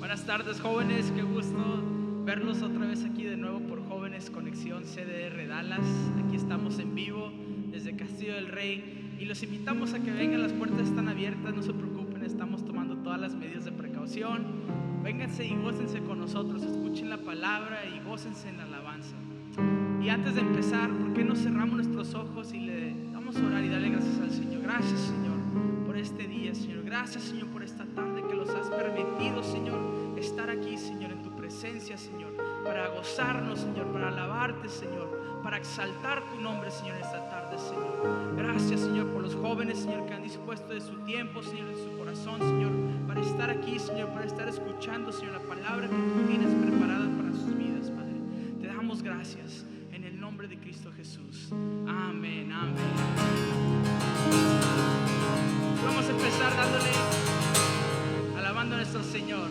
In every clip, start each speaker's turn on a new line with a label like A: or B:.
A: Buenas tardes, jóvenes, qué gusto verlos otra vez aquí de nuevo por Jóvenes Conexión CDR Dallas. Aquí estamos en vivo desde Castillo del Rey y los invitamos a que vengan, las puertas están abiertas, no se preocupen, estamos tomando todas las medidas de precaución. Vénganse y gócense con nosotros, escuchen la palabra y gócense en la alabanza. Y antes de empezar, ¿por qué no cerramos nuestros ojos y le vamos a orar y darle gracias al Señor? Gracias, Señor, por este día, Señor. Gracias, Señor, por esta tarde que los has permitido, Señor, estar aquí, Señor, en tu presencia, Señor, para gozarnos, Señor, para alabarte, Señor, para exaltar tu nombre, Señor, esta tarde, Señor. Gracias, Señor, por los jóvenes, Señor, que han dispuesto de su tiempo, Señor, de su corazón, Señor, para estar aquí, Señor, para estar escuchando, Señor, la palabra que tú tienes preparada para sus vidas, Padre. Te damos gracias en el nombre de Cristo Jesús. Amén, amén. Vamos a empezar dándole, alabando a nuestro Señor.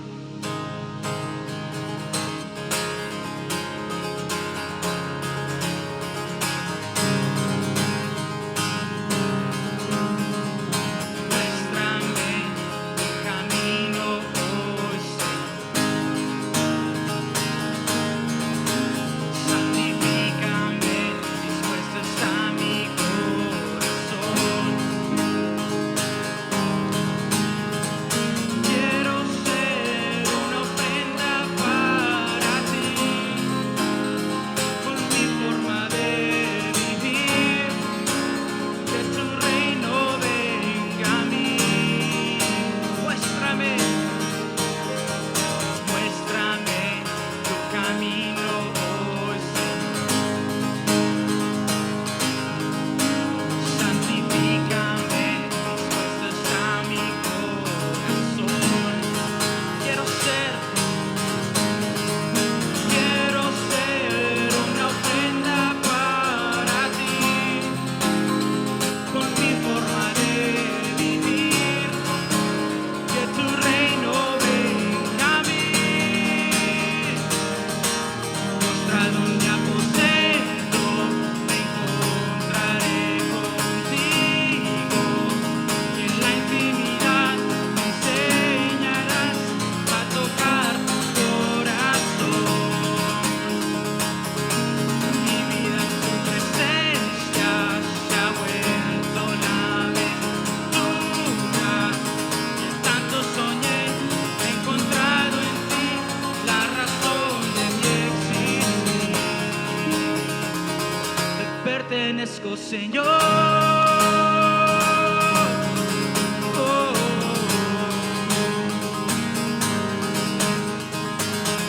A: Pertenezco, Señor.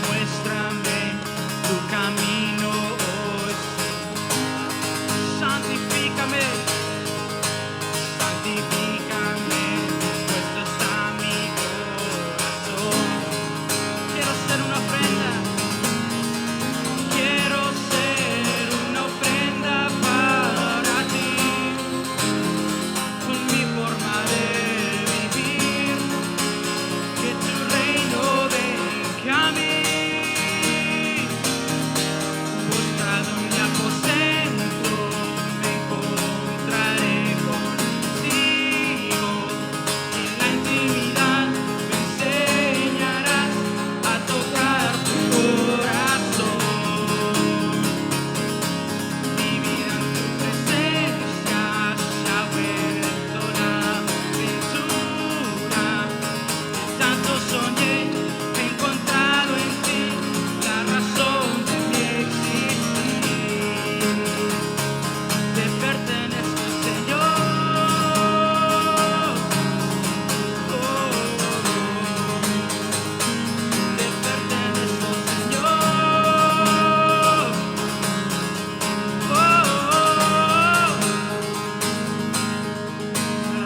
A: Muéstrame tu camino hoy. Santifícame, santifícame. Puesto está mi corazón. Quiero ser una ofrenda. Quiero ser una ofrenda para ti, con mi forma de vivir, que tu reino venga a mí. Postrado en mi aposento me encontraré contigo, y en la intimidad me enseñarás a tocar tu corazón. Mi vida en tu presencia se ha vuelto una aventura. Tanto soñé, he encontrado en ti la razón de mi existir. Te pertenezco, Señor. Te pertenezco, Señor. A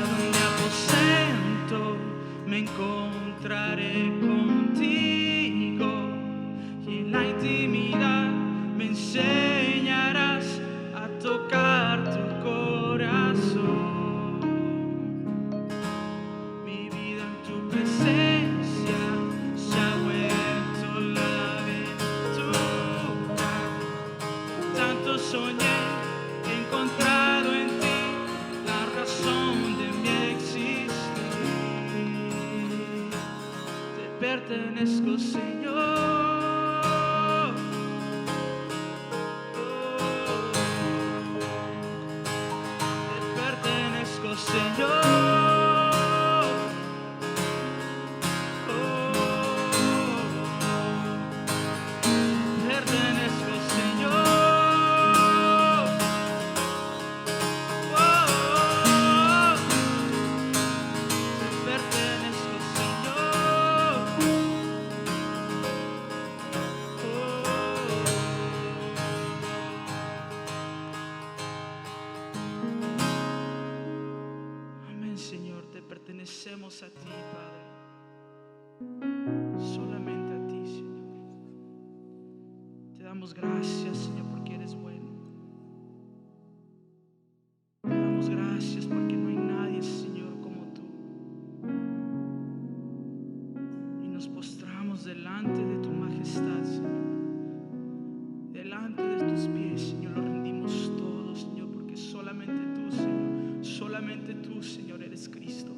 A: donde aposento me encontraré contigo, y en la intimidad me enseñarás a tocar tu corazón. Mi vida en tu presencia se ha vuelto la aventura. Tanto soñé, he encontrado en ti la razón de mi existir. Te pertenezco, Señor. Te pertenezco, Señor. Pertenezco, Señor. Pertenezco, Señor. Amén, Señor, te pertenecemos a ti, Padre. Solamente a ti, Señor. Te damos gracias, Señor, porque eres bueno. Te damos gracias porque no hay nadie, Señor, como tú. Y nos postramos delante de tu majestad, Señor. Delante de tus pies, Señor, lo rendimos todo, Señor, porque solamente tú, Señor, eres Cristo.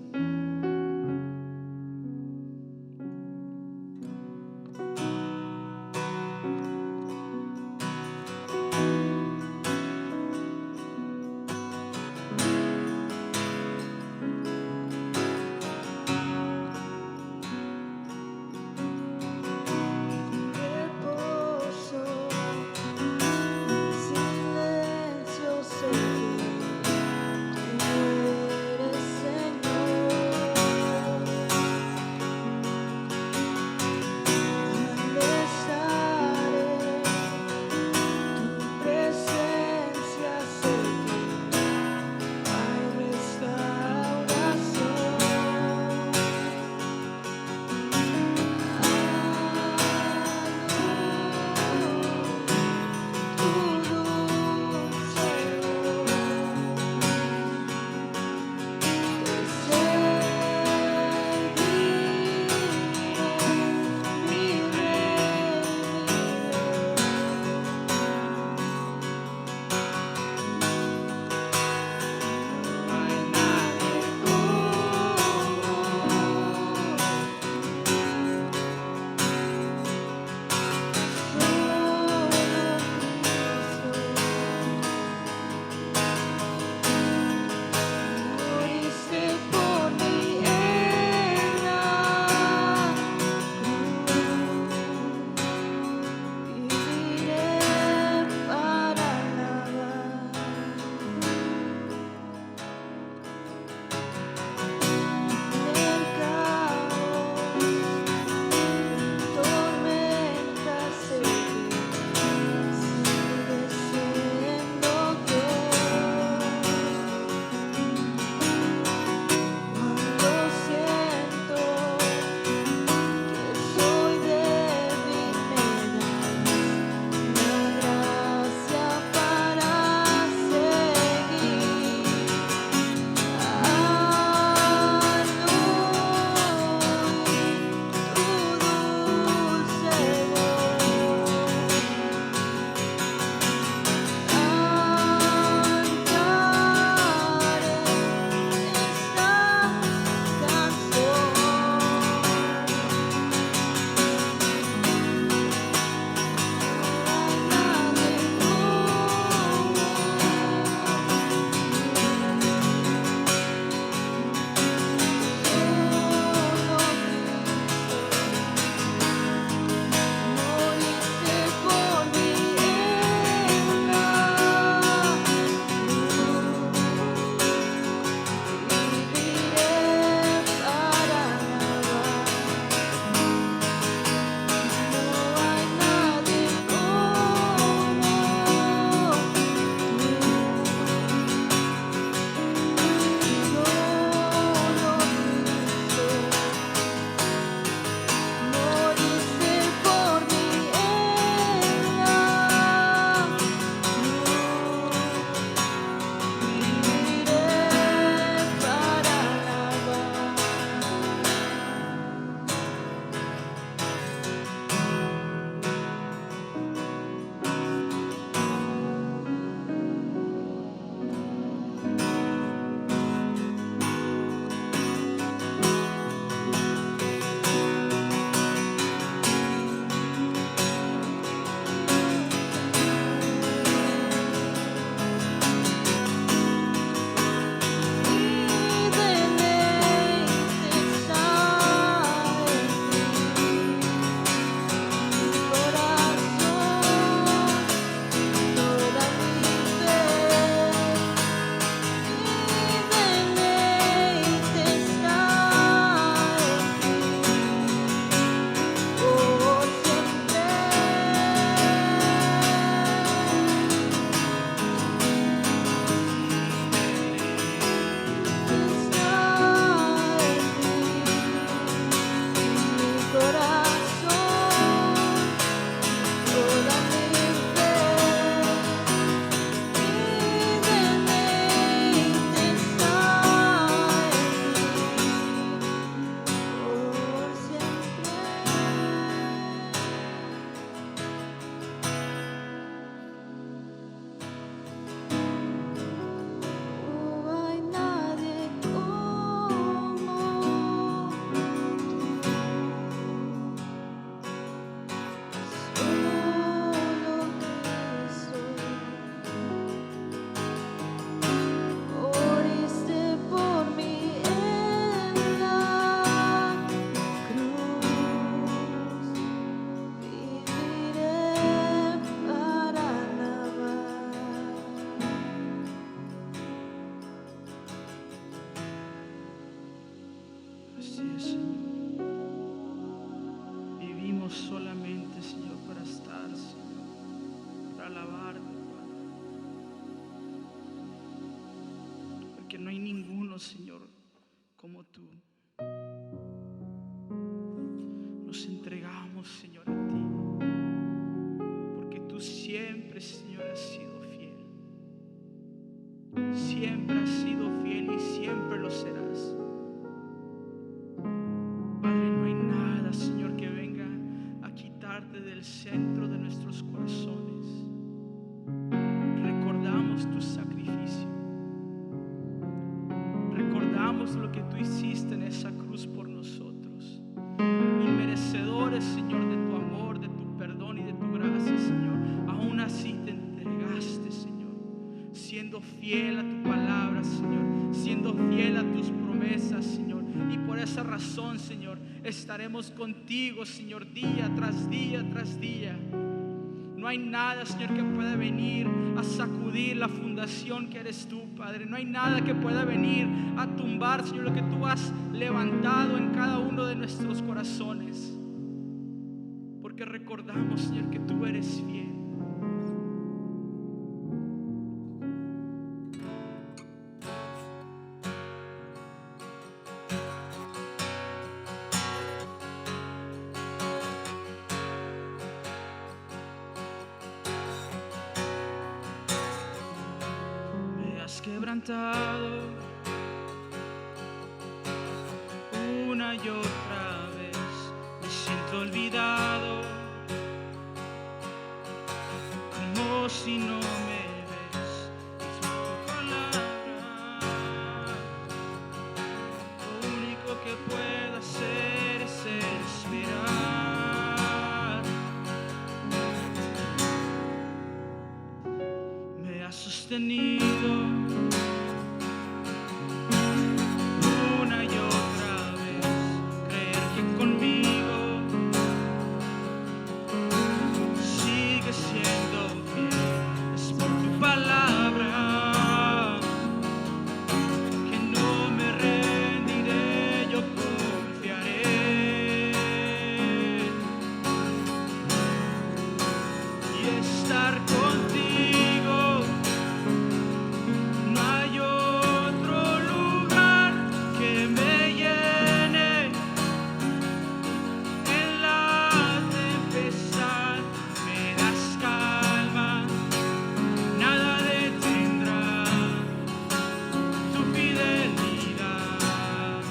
A: venimos solamente, Señor, para estar, Señor, para alabarte, Padre. Porque no hay ninguno, Señor, como tú. Nos entregamos, Señor, a ti, porque tú siempre, Señor, has sido fiel. Siempre has sido fiel y siempre lo serás. Padre, no hay nada, Señor, que venga a quitarte del centro de nuestros corazones. Recordamos tu sacrificio. Recordamos lo que tú hiciste en esa cruz por nosotros. Inmerecedores, Señor, de tu amor, de tu perdón y de tu gracia, Señor. Aún así te entregaste, Señor, siendo fiel a tu palabra, Señor, siendo fiel a tus promesas, Señor. Y por esa razón, Señor, estaremos contigo, Señor, día tras día tras día. No hay nada, Señor, que pueda venir a sacudir la fundación que eres tú, Padre. No hay nada que pueda venir a tumbar, Señor, lo que tú has levantado en cada uno de nuestros corazones. Porque recordamos, Señor, que tú eres fiel. Quebrantado una y otra vez, me siento olvidado, como si no me ves. Es tu palabra, lo único que puedo hacer es esperar. Me has sostenido una y otra vez, creer que conmigo sigue siendo fiel. Es por tu palabra que no me rendiré, yo confiaré y estar contigo. No hay otro lugar que me llene en la tempestad. Me das calma, nada detendrá tu fidelidad.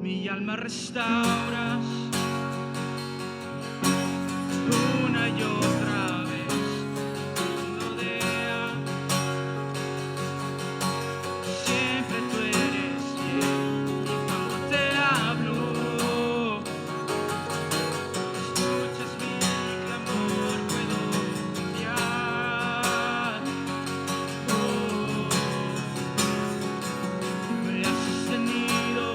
A: Mi alma restauras una y otra vez, rodea. Siempre tú eres fiel y cuando te hablo, escuchas mi clamor, puedo confiar. Me has sostenido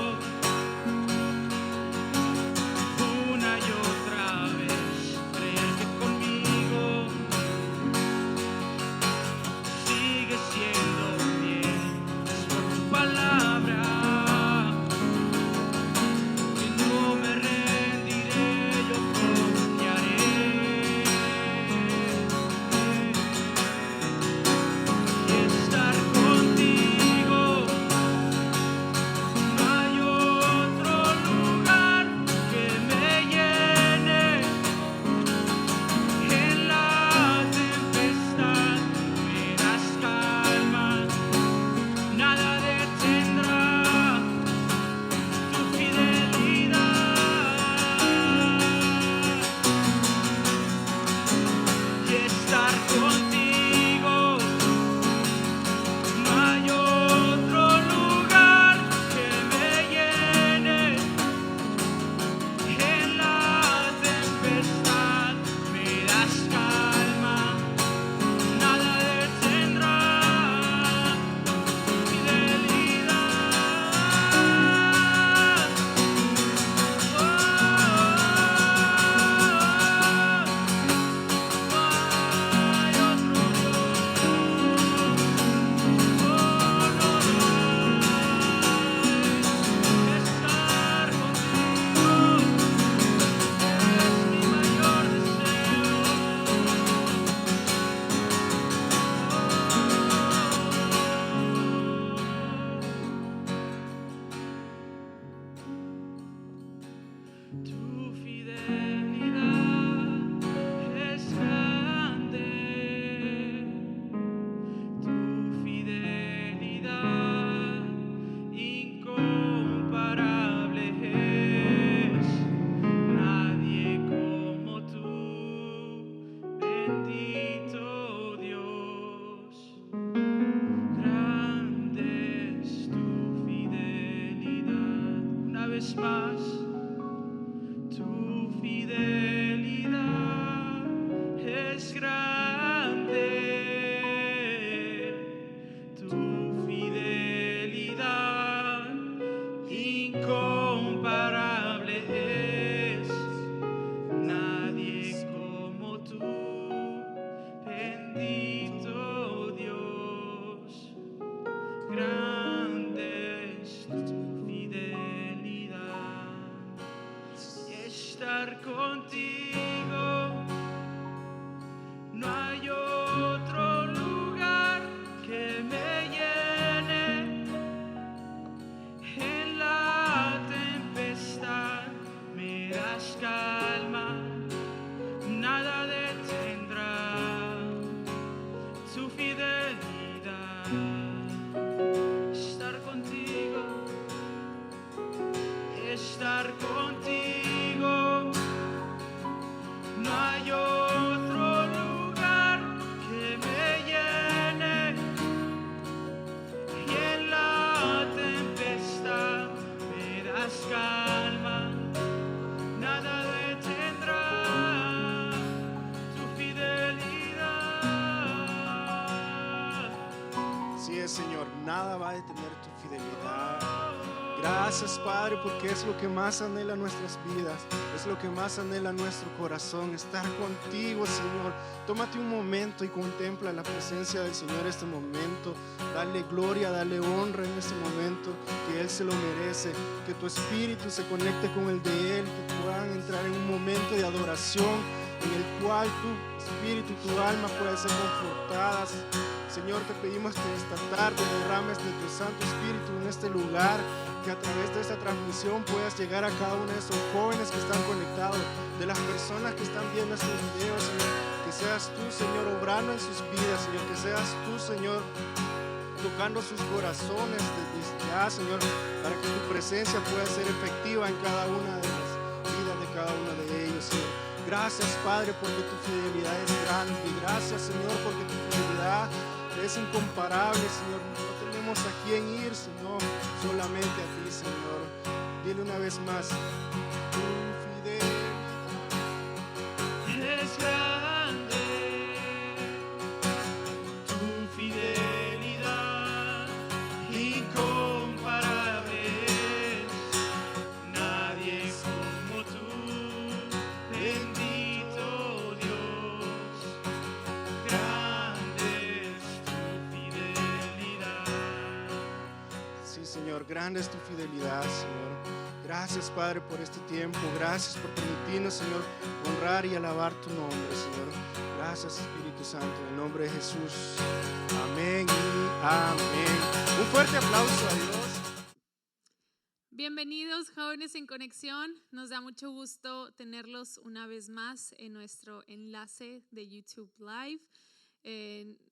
A: vez más. Tu fidelidad es grande, tu fidelidad incomparable es. Nadie como tú, bendito Dios. Grande es tu fidelidad y estar contigo. No hay otro lugar que me llene. En la tempestad me das calma, nada detendrá tu fidelidad. Estar contigo, estar contigo. No hay otro lugar que me llene. Y en la tempestad me das calma, nada detendrá tu fidelidad.
B: Así es, Señor, nada va a detener tu fidelidad. Gracias, Padre, porque es lo que más anhela nuestras vidas, es lo que más anhela nuestro corazón, estar contigo, Señor. Tómate un momento y contempla la presencia del Señor en este momento. Dale gloria, dale honra en este momento, que Él se lo merece. Que tu espíritu se conecte con el de Él, que puedan entrar en un momento de adoración en el cual tu espíritu, tu alma puedan ser confortadas. Señor, te pedimos que esta tarde derrames de tu Santo Espíritu en este lugar, que a través de esta transmisión puedas llegar a cada uno de esos jóvenes que están conectados, de las personas que están viendo estos videos, Señor. Que seas tú, Señor, obrando en sus vidas, Señor. Que seas tú, Señor, tocando sus corazones desde ya, Señor, para que tu presencia pueda ser efectiva en cada una de las vidas de cada uno de ellos, Señor. Gracias, Padre, porque tu fidelidad es grande. Gracias, Señor, porque tu fidelidad es incomparable, Señor. No tenemos a quién ir, sino solamente a ti, Señor. Dile una vez más, tu fidelidad
A: Es grande, tu fidelidad incomparable es. Nadie como tú, bendito Dios. Grande es tu fidelidad.
B: Sí, Señor, grande es tu fidelidad, Señor. Gracias, Padre, por este tiempo. Gracias por permitirnos, Señor, honrar y alabar tu nombre, Señor. Gracias, Espíritu Santo, en el nombre de Jesús. Amén y amén. Un fuerte aplauso a Dios.
C: Bienvenidos, jóvenes en conexión. Nos da mucho gusto tenerlos una vez más en nuestro enlace de YouTube Live.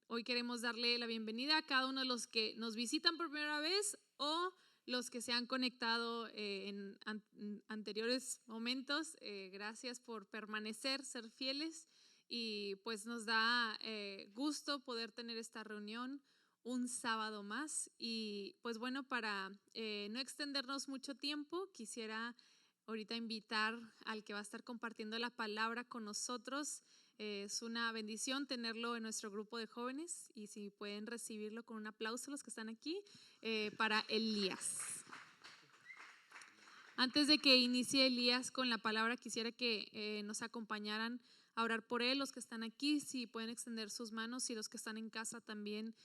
C: Hoy queremos darle la bienvenida a cada uno de los que nos visitan por primera vez o los que se han conectado en anteriores momentos. Gracias por permanecer, ser fieles, y pues nos da gusto poder tener esta reunión un sábado más. Y pues bueno, para no extendernos mucho tiempo, quisiera ahorita invitar al que va a estar compartiendo la palabra con nosotros. Es una bendición tenerlo en nuestro grupo de jóvenes, y si pueden recibirlo con un aplauso los que están aquí, para Elías. Antes de que inicie Elías con la palabra, quisiera que nos acompañaran a orar por él. Los que están aquí, si pueden extender sus manos, y los que están en casa también,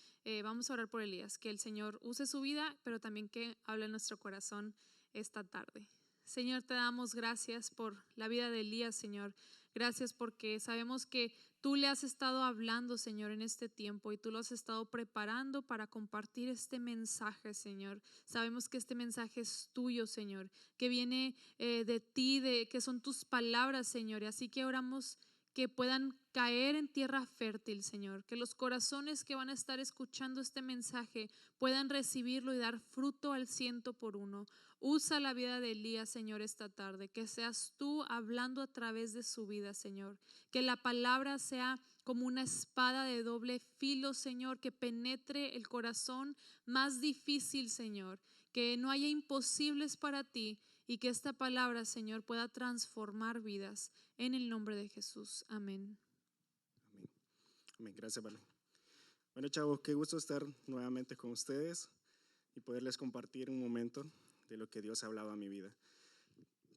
C: vamos a orar por Elías, que el Señor use su vida, pero también que hable en nuestro corazón esta tarde. Señor, te damos gracias por la vida de Elías, Señor. Gracias porque sabemos que tú le has estado hablando, Señor, en este tiempo, y tú lo has estado preparando para compartir este mensaje, Señor. Sabemos que este mensaje es tuyo, Señor, que viene de ti, que son tus palabras, Señor. Y así que oramos que puedan caer en tierra fértil, Señor, que los corazones que van a estar escuchando este mensaje puedan recibirlo y dar fruto al 100%. Usa la vida de Elías, Señor, esta tarde, que seas tú hablando a través de su vida, Señor, que la palabra sea como una espada de doble filo, Señor, que penetre el corazón más difícil, Señor, que no haya imposibles para ti, y que esta palabra, Señor, pueda transformar vidas en el nombre de Jesús. Amén.
D: Amén. Amén. Gracias, Vale. Bueno, chavos, qué gusto estar nuevamente con ustedes y poderles compartir un momento de lo que Dios ha hablado a mi vida.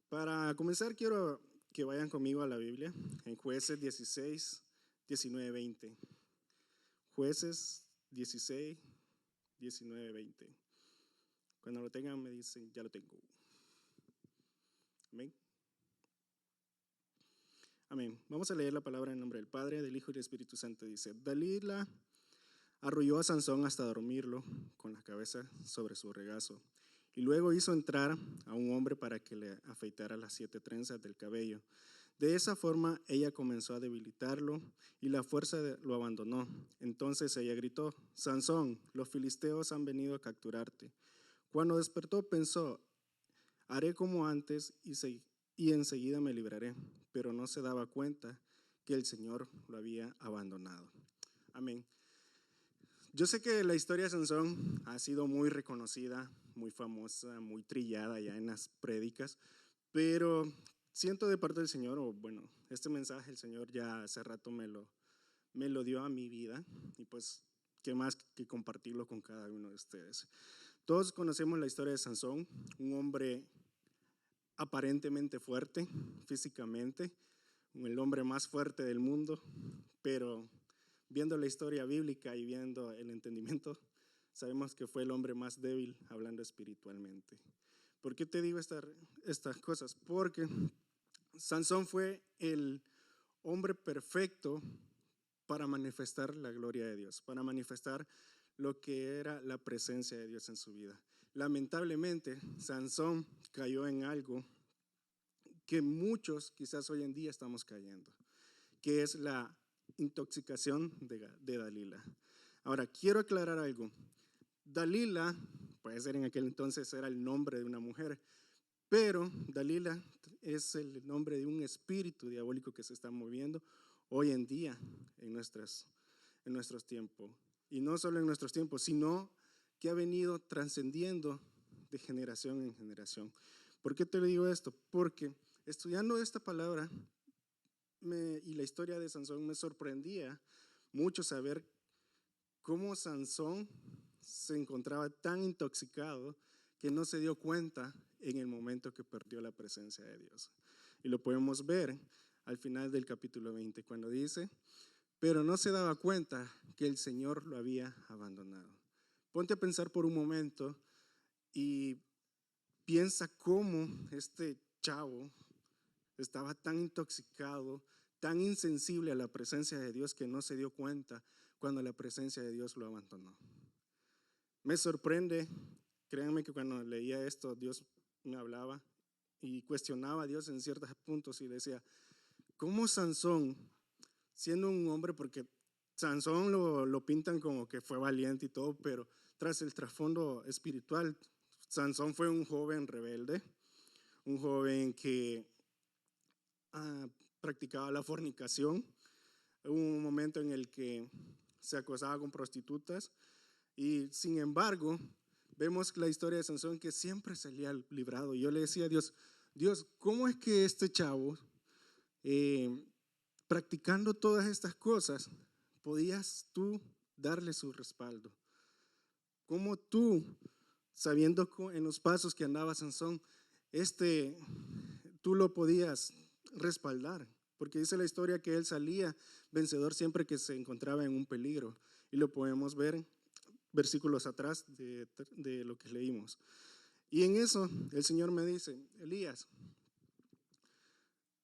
D: Para comenzar, quiero que vayan conmigo a la Biblia, en Jueces 16, 19, 20. Jueces 16, 19, 20. Cuando lo tengan me dicen, ya lo tengo. Amén. Amén. Vamos a leer la palabra en nombre del Padre, del Hijo y del Espíritu Santo. Dice, Dalila arrulló a Sansón hasta dormirlo con la cabeza sobre su regazo. Y luego hizo entrar a un hombre para que le afeitara las 7 trenzas del cabello. De esa forma ella comenzó a debilitarlo y la fuerza lo abandonó. Entonces ella gritó, Sansón, los filisteos han venido a capturarte. Cuando despertó pensó, haré como antes y enseguida me libraré. Pero no se daba cuenta que el Señor lo había abandonado. Amén. Yo sé que la historia de Sansón ha sido muy reconocida, muy famosa, muy trillada ya en las prédicas, pero siento de parte del Señor, o bueno, este mensaje el Señor ya hace rato me lo dio a mi vida y pues qué más que compartirlo con cada uno de ustedes. Todos conocemos la historia de Sansón, un hombre aparentemente fuerte físicamente, el hombre más fuerte del mundo, pero viendo la historia bíblica y viendo el entendimiento, sabemos que fue el hombre más débil hablando espiritualmente. ¿Por qué te digo estas cosas? Porque Sansón fue el hombre perfecto para manifestar la gloria de Dios, para manifestar lo que era la presencia de Dios en su vida. Lamentablemente, Sansón cayó en algo que muchos quizás hoy en día estamos cayendo, que es la intoxicación de Dalila. Ahora, quiero aclarar algo. Dalila, puede ser en aquel entonces era el nombre de una mujer, pero Dalila es el nombre de un espíritu diabólico que se está moviendo hoy en día en nuestros tiempos. Y no solo en nuestros tiempos, sino que ha venido trascendiendo de generación en generación. ¿Por qué te digo esto? Porque estudiando esta palabra y la historia de Sansón me sorprendía mucho saber cómo Sansón se encontraba tan intoxicado que no se dio cuenta en el momento que perdió la presencia de Dios. Y lo podemos ver al final del capítulo 20, cuando dice, pero no se daba cuenta que el Señor lo había abandonado. Ponte a pensar por un momento y piensa cómo este chavo estaba tan intoxicado, tan insensible a la presencia de Dios que no se dio cuenta cuando la presencia de Dios lo abandonó. Me sorprende, créanme que cuando leía esto, Dios me hablaba y cuestionaba a Dios en ciertos puntos y decía, ¿cómo Sansón, siendo un hombre, porque Sansón lo pintan como que fue valiente y todo, pero tras el trasfondo espiritual, Sansón fue un joven rebelde, un joven que practicaba la fornicación. Hubo un momento en el que se acosaba con prostitutas y sin embargo vemos la historia de Sansón que siempre salía librado. Y yo le decía a Dios, ¿cómo es que este chavo practicando todas estas cosas podías tú darle su respaldo? ¿Cómo tú, sabiendo en los pasos que andaba Sansón, tú lo podías respaldar? Porque dice la historia que él salía vencedor siempre que se encontraba en un peligro. Y lo podemos ver versículos atrás de lo que leímos. Y en eso el Señor me dice, Elías,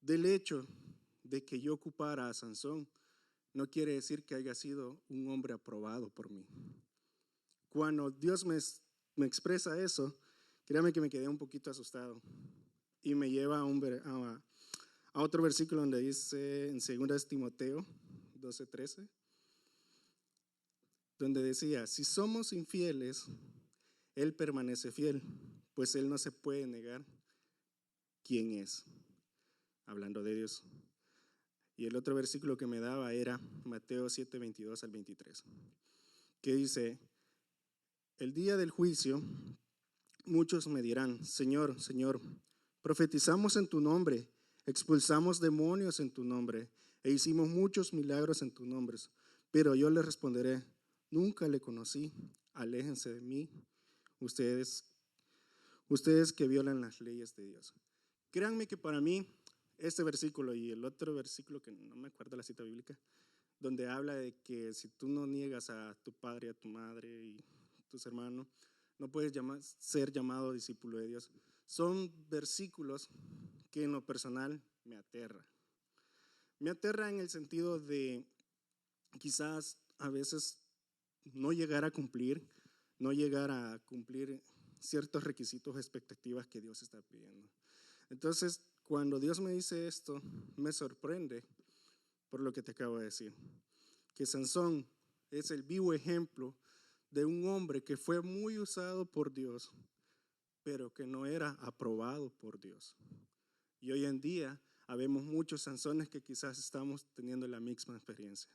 D: del hecho de que yo ocupara a Sansón, no quiere decir que haya sido un hombre aprobado por mí. Cuando Dios me expresa eso, créame que me quedé un poquito asustado. Y me lleva a otro versículo donde dice en 2 Timoteo 12:13, donde decía, si somos infieles, Él permanece fiel, pues Él no se puede negar quién es, hablando de Dios. Y el otro versículo que me daba era Mateo 7:22 al 23, que dice, el día del juicio, muchos me dirán, Señor, Señor, Profetizamos en tu nombre, expulsamos demonios en tu nombre e hicimos muchos milagros en tu nombre. Pero yo les responderé, nunca le conocí, aléjense de mí, ustedes que violan las leyes de Dios. Créanme que para mí este versículo y el otro versículo que no me acuerdo la cita bíblica, donde habla de que si tú no niegas a tu padre, a tu madre y tus hermanos, no puedes ser llamado discípulo de Dios. Son versículos que en lo personal me aterra. Me aterra en el sentido de quizás a veces no llegar a cumplir ciertos requisitos o expectativas que Dios está pidiendo. Entonces, cuando Dios me dice esto, me sorprende por lo que te acabo de decir, que Sansón es el vivo ejemplo de un hombre que fue muy usado por Dios, pero que no era aprobado por Dios. Y hoy en día habemos muchos Sansones que quizás estamos teniendo la misma experiencia.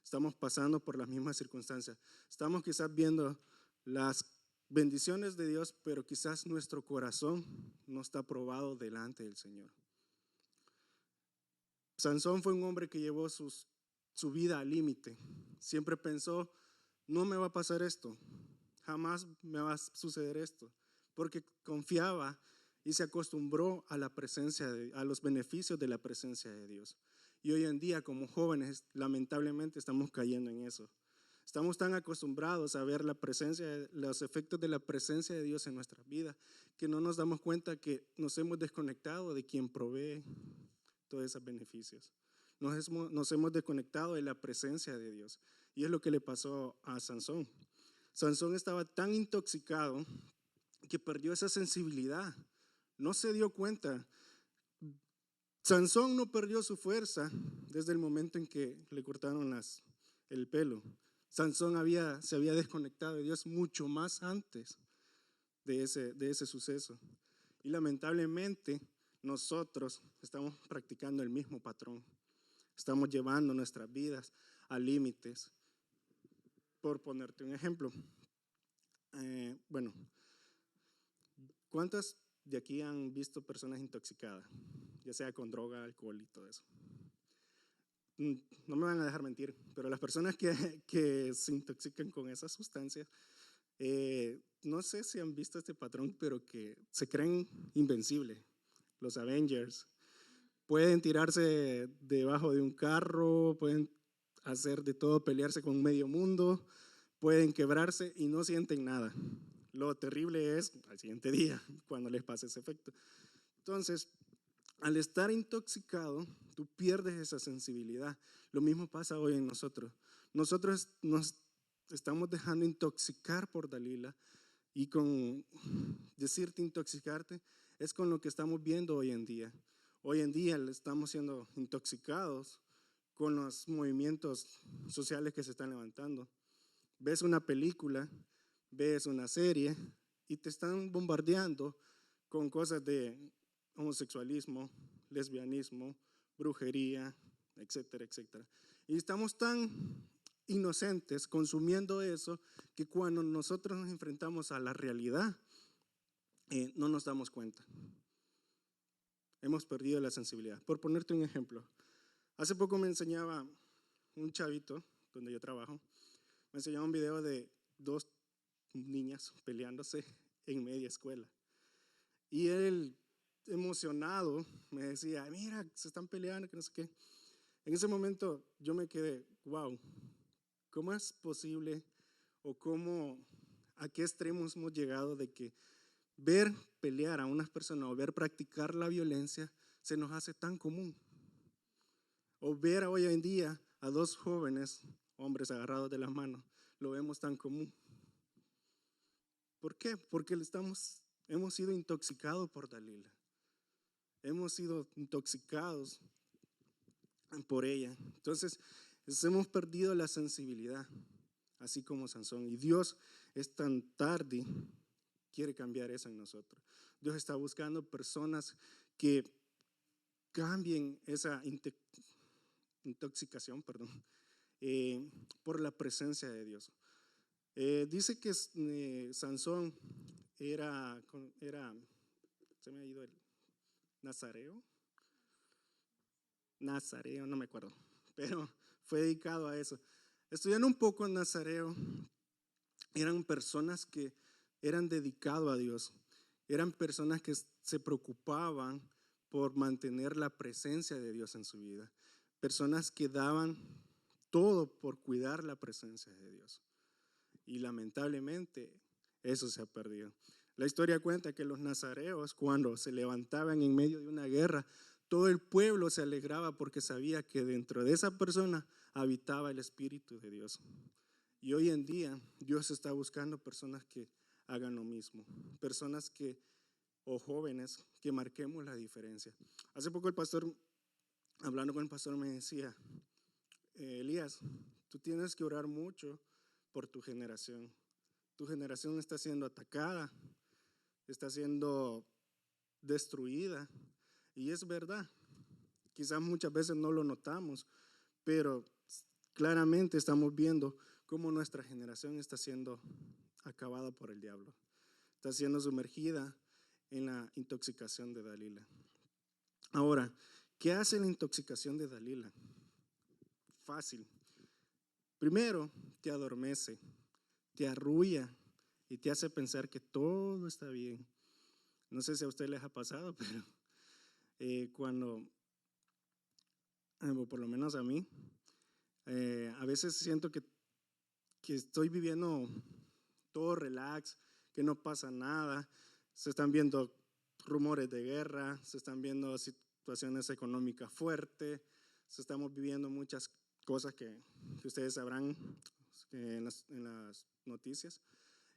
D: Estamos pasando por las mismas circunstancias. Estamos quizás viendo las bendiciones de Dios, pero quizás nuestro corazón no está aprobado delante del Señor. Sansón fue un hombre que llevó su vida al límite. Siempre pensó, no me va a pasar esto, jamás me va a suceder esto, porque confiaba y se acostumbró a la presencia, a los beneficios de la presencia de Dios. Y hoy en día, como jóvenes, lamentablemente estamos cayendo en eso. Estamos tan acostumbrados a ver los efectos de la presencia de Dios en nuestras vidas, que no nos damos cuenta que nos hemos desconectado de quien provee todos esos beneficios. Nos hemos desconectado de la presencia de Dios. Y es lo que le pasó a Sansón. Sansón estaba tan intoxicado que perdió esa sensibilidad. No se dio cuenta. Sansón no perdió su fuerza desde el momento en que le cortaron el pelo. Sansón se había desconectado de Dios mucho más antes de ese suceso. Y lamentablemente nosotros estamos practicando el mismo patrón. Estamos llevando nuestras vidas a límites. Por ponerte un ejemplo, ¿cuántas de aquí han visto personas intoxicadas? Ya sea con droga, alcohol y todo eso. No me van a dejar mentir, pero las personas que se intoxican con esas sustancias, no sé si han visto este patrón, pero que se creen invencibles. Los Avengers pueden tirarse debajo de un carro, pueden hacer de todo, pelearse con medio mundo, pueden quebrarse y no sienten nada. Lo terrible es al siguiente día, cuando les pasa ese efecto. Entonces, al estar intoxicado, tú pierdes esa sensibilidad. Lo mismo pasa hoy en nosotros. Nosotros nos estamos dejando intoxicar por Dalila, y con decirte intoxicarte es con lo que estamos viendo hoy en día. Hoy en día estamos siendo intoxicados con los movimientos sociales que se están levantando. Ves una película, ves una serie y te están bombardeando con cosas de homosexualismo, lesbianismo, brujería, etcétera, etcétera. Y estamos tan inocentes consumiendo eso que cuando nosotros nos enfrentamos a la realidad, no nos damos cuenta. Hemos perdido la sensibilidad. Por ponerte un ejemplo, hace poco me enseñaba un chavito, donde yo trabajo, me enseñaba un video de 2 niñas peleándose en media escuela. Y él, emocionado, me decía, mira, se están peleando, que no sé qué. En ese momento yo me quedé, wow, ¿cómo es posible o a qué extremos hemos llegado de que ver pelear a unas personas o ver practicar la violencia se nos hace tan común? O ver hoy en día a 2 jóvenes, hombres agarrados de las manos, lo vemos tan común. ¿Por qué? Porque hemos sido intoxicados por Dalila. Hemos sido intoxicados por ella. Entonces, hemos perdido la sensibilidad, así como Sansón. Y Dios es tan tarde, quiere cambiar eso en nosotros. Dios está buscando personas que cambien esa intoxicación, por la presencia de Dios. Dice que Sansón se me ha ido Nazareo, no me acuerdo, pero fue dedicado a eso. Estudiando un poco en Nazareo, eran personas que eran dedicados a Dios, eran personas que se preocupaban por mantener la presencia de Dios en su vida, personas que daban todo por cuidar la presencia de Dios. Y lamentablemente eso se ha perdido. La historia cuenta que los nazareos, cuando se levantaban en medio de una guerra, todo el pueblo se alegraba porque sabía que dentro de esa persona habitaba el Espíritu de Dios. Y hoy en día Dios está buscando personas que hagan lo mismo, personas que, o jóvenes, que marquemos la diferencia. Hace poco el pastor, hablando con el pastor, me decía, Elías, tú tienes que orar mucho por tu generación. Tu generación está siendo atacada, está siendo destruida. Y es verdad, quizás muchas veces no lo notamos, pero claramente estamos viendo cómo nuestra generación está siendo acabada por el diablo. Está siendo sumergida en la intoxicación de Dalila. Ahora, ¿qué hace la intoxicación de Dalila? Fácil. Primero, te adormece, te arrulla y te hace pensar que todo está bien. No sé si a usted les ha pasado, pero cuando, por lo menos a mí, a veces siento que estoy viviendo todo relax, que no pasa nada, se están viendo rumores de guerra, se están viendo situaciones económicas fuertes, se estamos viviendo muchas cosas que ustedes sabrán en las noticias.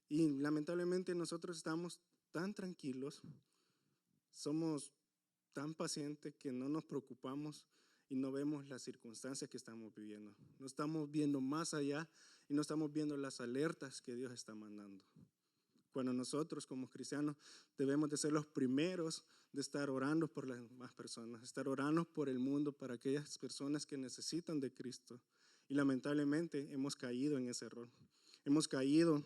D: Y lamentablemente nosotros estamos tan tranquilos, somos tan pacientes que no nos preocupamos y no vemos las circunstancias que estamos viviendo. No estamos viendo más allá y no estamos viendo las alertas que Dios está mandando. Cuando nosotros como cristianos debemos de ser los primeros de estar orando por las demás personas, estar orando por el mundo, para aquellas personas que necesitan de Cristo. Y lamentablemente hemos caído en ese error, hemos caído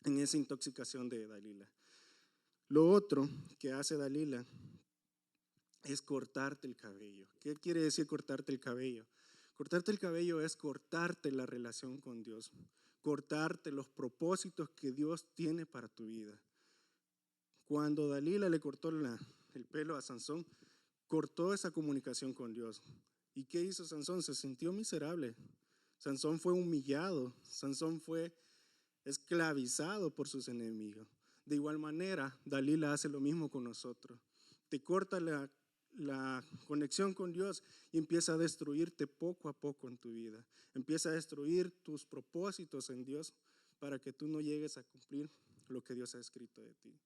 D: en esa intoxicación de Dalila. Lo otro que hace Dalila es cortarte el cabello. ¿Qué quiere decir cortarte el cabello? Cortarte el cabello es cortarte la relación con Dios, cortarte los propósitos que Dios tiene para tu vida. Cuando Dalila le cortó el pelo a Sansón, cortó esa comunicación con Dios. ¿Y qué hizo Sansón? Se sintió miserable. Sansón fue humillado. Sansón fue esclavizado por sus enemigos. De igual manera, Dalila hace lo mismo con nosotros. Te corta la conexión con Dios y empieza a destruirte poco a poco en tu vida. Empieza a destruir tus propósitos en Dios para que tú no llegues a cumplir lo que Dios ha escrito de ti.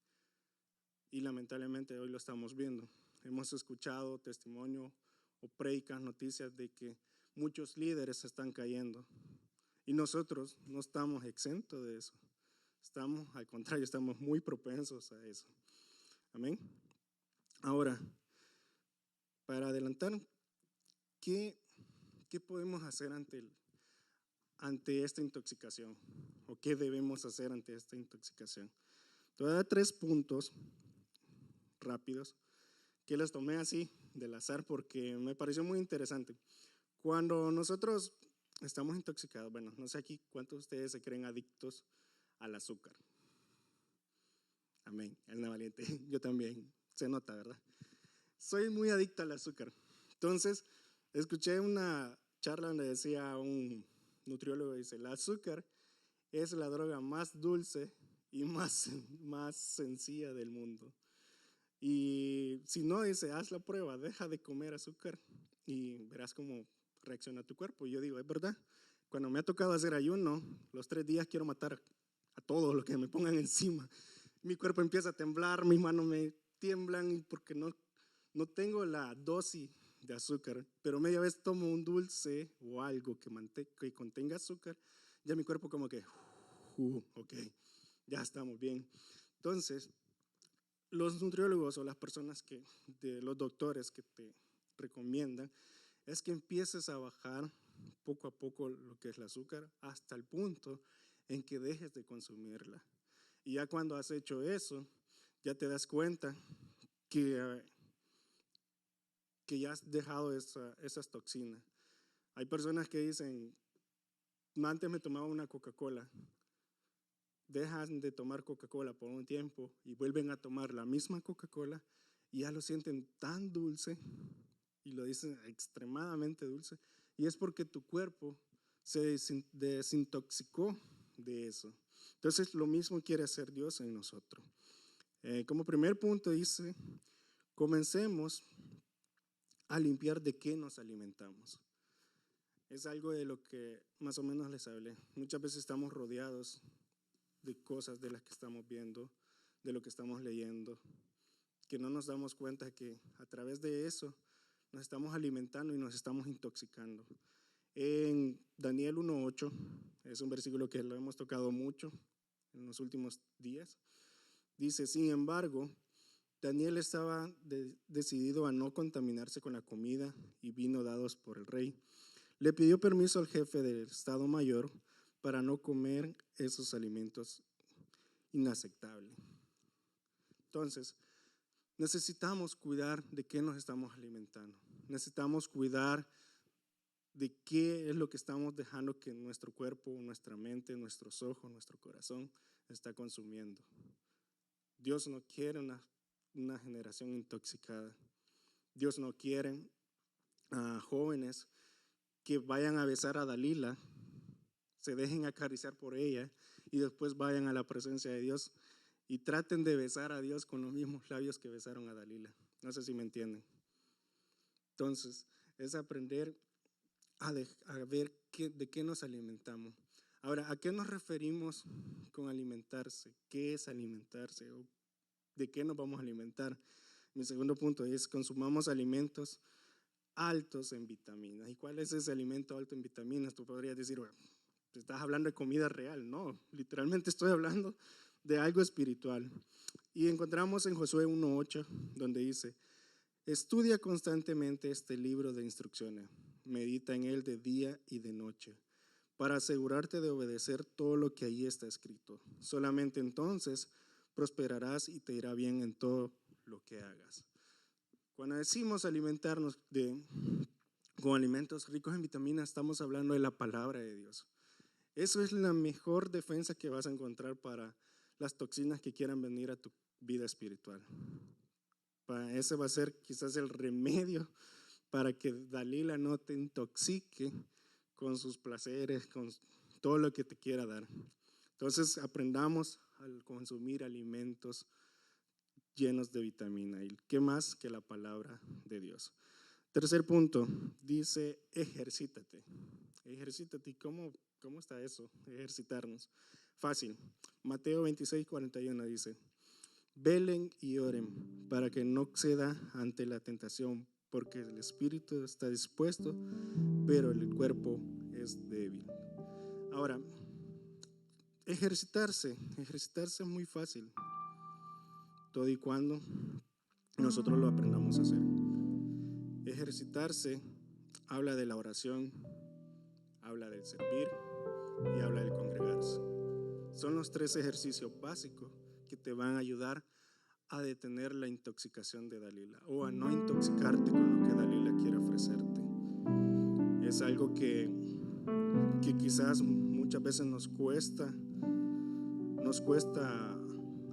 D: Y lamentablemente hoy lo estamos viendo. Hemos escuchado testimonio o prédicas, noticias de que muchos líderes se están cayendo. Y nosotros no estamos exentos de eso. Al contrario, estamos muy propensos a eso. Amén. Ahora, para adelantar, ¿qué podemos hacer ante esta intoxicación? ¿O qué debemos hacer ante esta intoxicación? Te voy a dar 3 puntos rápidos que les tomé así del azar porque me pareció muy interesante. Cuando nosotros estamos intoxicados, bueno, no sé aquí cuántos de ustedes se creen adictos al azúcar. Amén, es una valiente. Yo también, se nota, ¿verdad? Soy muy adicto al azúcar. Entonces, escuché una charla donde decía un nutriólogo, dice, el azúcar es la droga más dulce y más sencilla del mundo. Y si no, dice, haz la prueba, deja de comer azúcar y verás cómo reacciona tu cuerpo. Y yo digo, es verdad, cuando me ha tocado hacer ayuno, los 3 días quiero matar a todos los que me pongan encima. Mi cuerpo empieza a temblar, mis manos me tiemblan porque no tengo la dosis de azúcar, pero media vez tomo un dulce o algo que contenga azúcar, ya mi cuerpo como que, ok, ya estamos bien. Entonces, los nutriólogos o las personas los doctores que te recomiendan es que empieces a bajar poco a poco lo que es el azúcar hasta el punto en que dejes de consumirla. Y ya cuando has hecho eso, ya te das cuenta que que ya has dejado esas toxinas. Hay personas que dicen, antes me tomaba una Coca-Cola, dejan de tomar Coca-Cola por un tiempo y vuelven a tomar la misma Coca-Cola y ya lo sienten tan dulce, y lo dicen extremadamente dulce, y es porque tu cuerpo se desintoxicó de eso. Entonces lo mismo quiere hacer Dios en nosotros. Como primer punto dice, comencemos a limpiar de qué nos alimentamos. Es algo de lo que más o menos les hablé. Muchas veces estamos rodeados de cosas de las que estamos viendo, de lo que estamos leyendo, que no nos damos cuenta que a través de eso nos estamos alimentando y nos estamos intoxicando. En Daniel 1:8, es un versículo que lo hemos tocado mucho en los últimos días, dice, sin embargo, Daniel estaba decidido a no contaminarse con la comida y vino dados por el rey. Le pidió permiso al jefe del Estado Mayor para no comer esos alimentos inaceptables. Entonces, necesitamos cuidar de qué nos estamos alimentando. Necesitamos cuidar de qué es lo que estamos dejando que nuestro cuerpo, nuestra mente, nuestros ojos, nuestro corazón está consumiendo. Dios no quiere una generación intoxicada. Dios no quiere a jóvenes que vayan a besar a Dalila, se dejen acariciar por ella y después vayan a la presencia de Dios y traten de besar a Dios con los mismos labios que besaron a Dalila. No sé si me entienden. Entonces, es aprender a ver de qué nos alimentamos. Ahora, ¿a qué nos referimos con alimentarse? ¿Qué es alimentarse? ¿O de qué nos vamos a alimentar? Mi segundo punto es, consumamos alimentos altos en vitaminas. ¿Y cuál es ese alimento alto en vitaminas? Tú podrías decir, bueno, estás hablando de comida real. No, literalmente estoy hablando de algo espiritual. Y encontramos en Josué 1:8, donde dice, estudia constantemente este libro de instrucciones, medita en él de día y de noche, para asegurarte de obedecer todo lo que allí está escrito. Solamente entonces prosperarás y te irá bien en todo lo que hagas. Cuando decimos alimentarnos con alimentos ricos en vitaminas, estamos hablando de la palabra de Dios. Eso es la mejor defensa que vas a encontrar para las toxinas que quieran venir a tu vida espiritual. Ese va a ser quizás el remedio para que Dalila no te intoxique con sus placeres, con todo lo que te quiera dar. Entonces aprendamos a consumir alimentos llenos de vitamina. ¿Y qué más que la palabra de Dios? Tercer punto, dice ejercítate. Ejercítate. ¿Cómo está eso? Ejercitarnos. Fácil. Mateo 26:41 dice, velen y oren para que no ceda ante la tentación, porque el espíritu está dispuesto, pero el cuerpo es débil. Ahora, ejercitarse es muy fácil, todo y cuando nosotros lo aprendamos a hacer. Ejercitarse habla de la oración, habla del servir y habla del congregarse. Son los 3 ejercicios básicos que te van a ayudar a detener la intoxicación de Dalila o a no intoxicarte con lo que Dalila quiere ofrecerte. Es algo que quizás muchas veces nos cuesta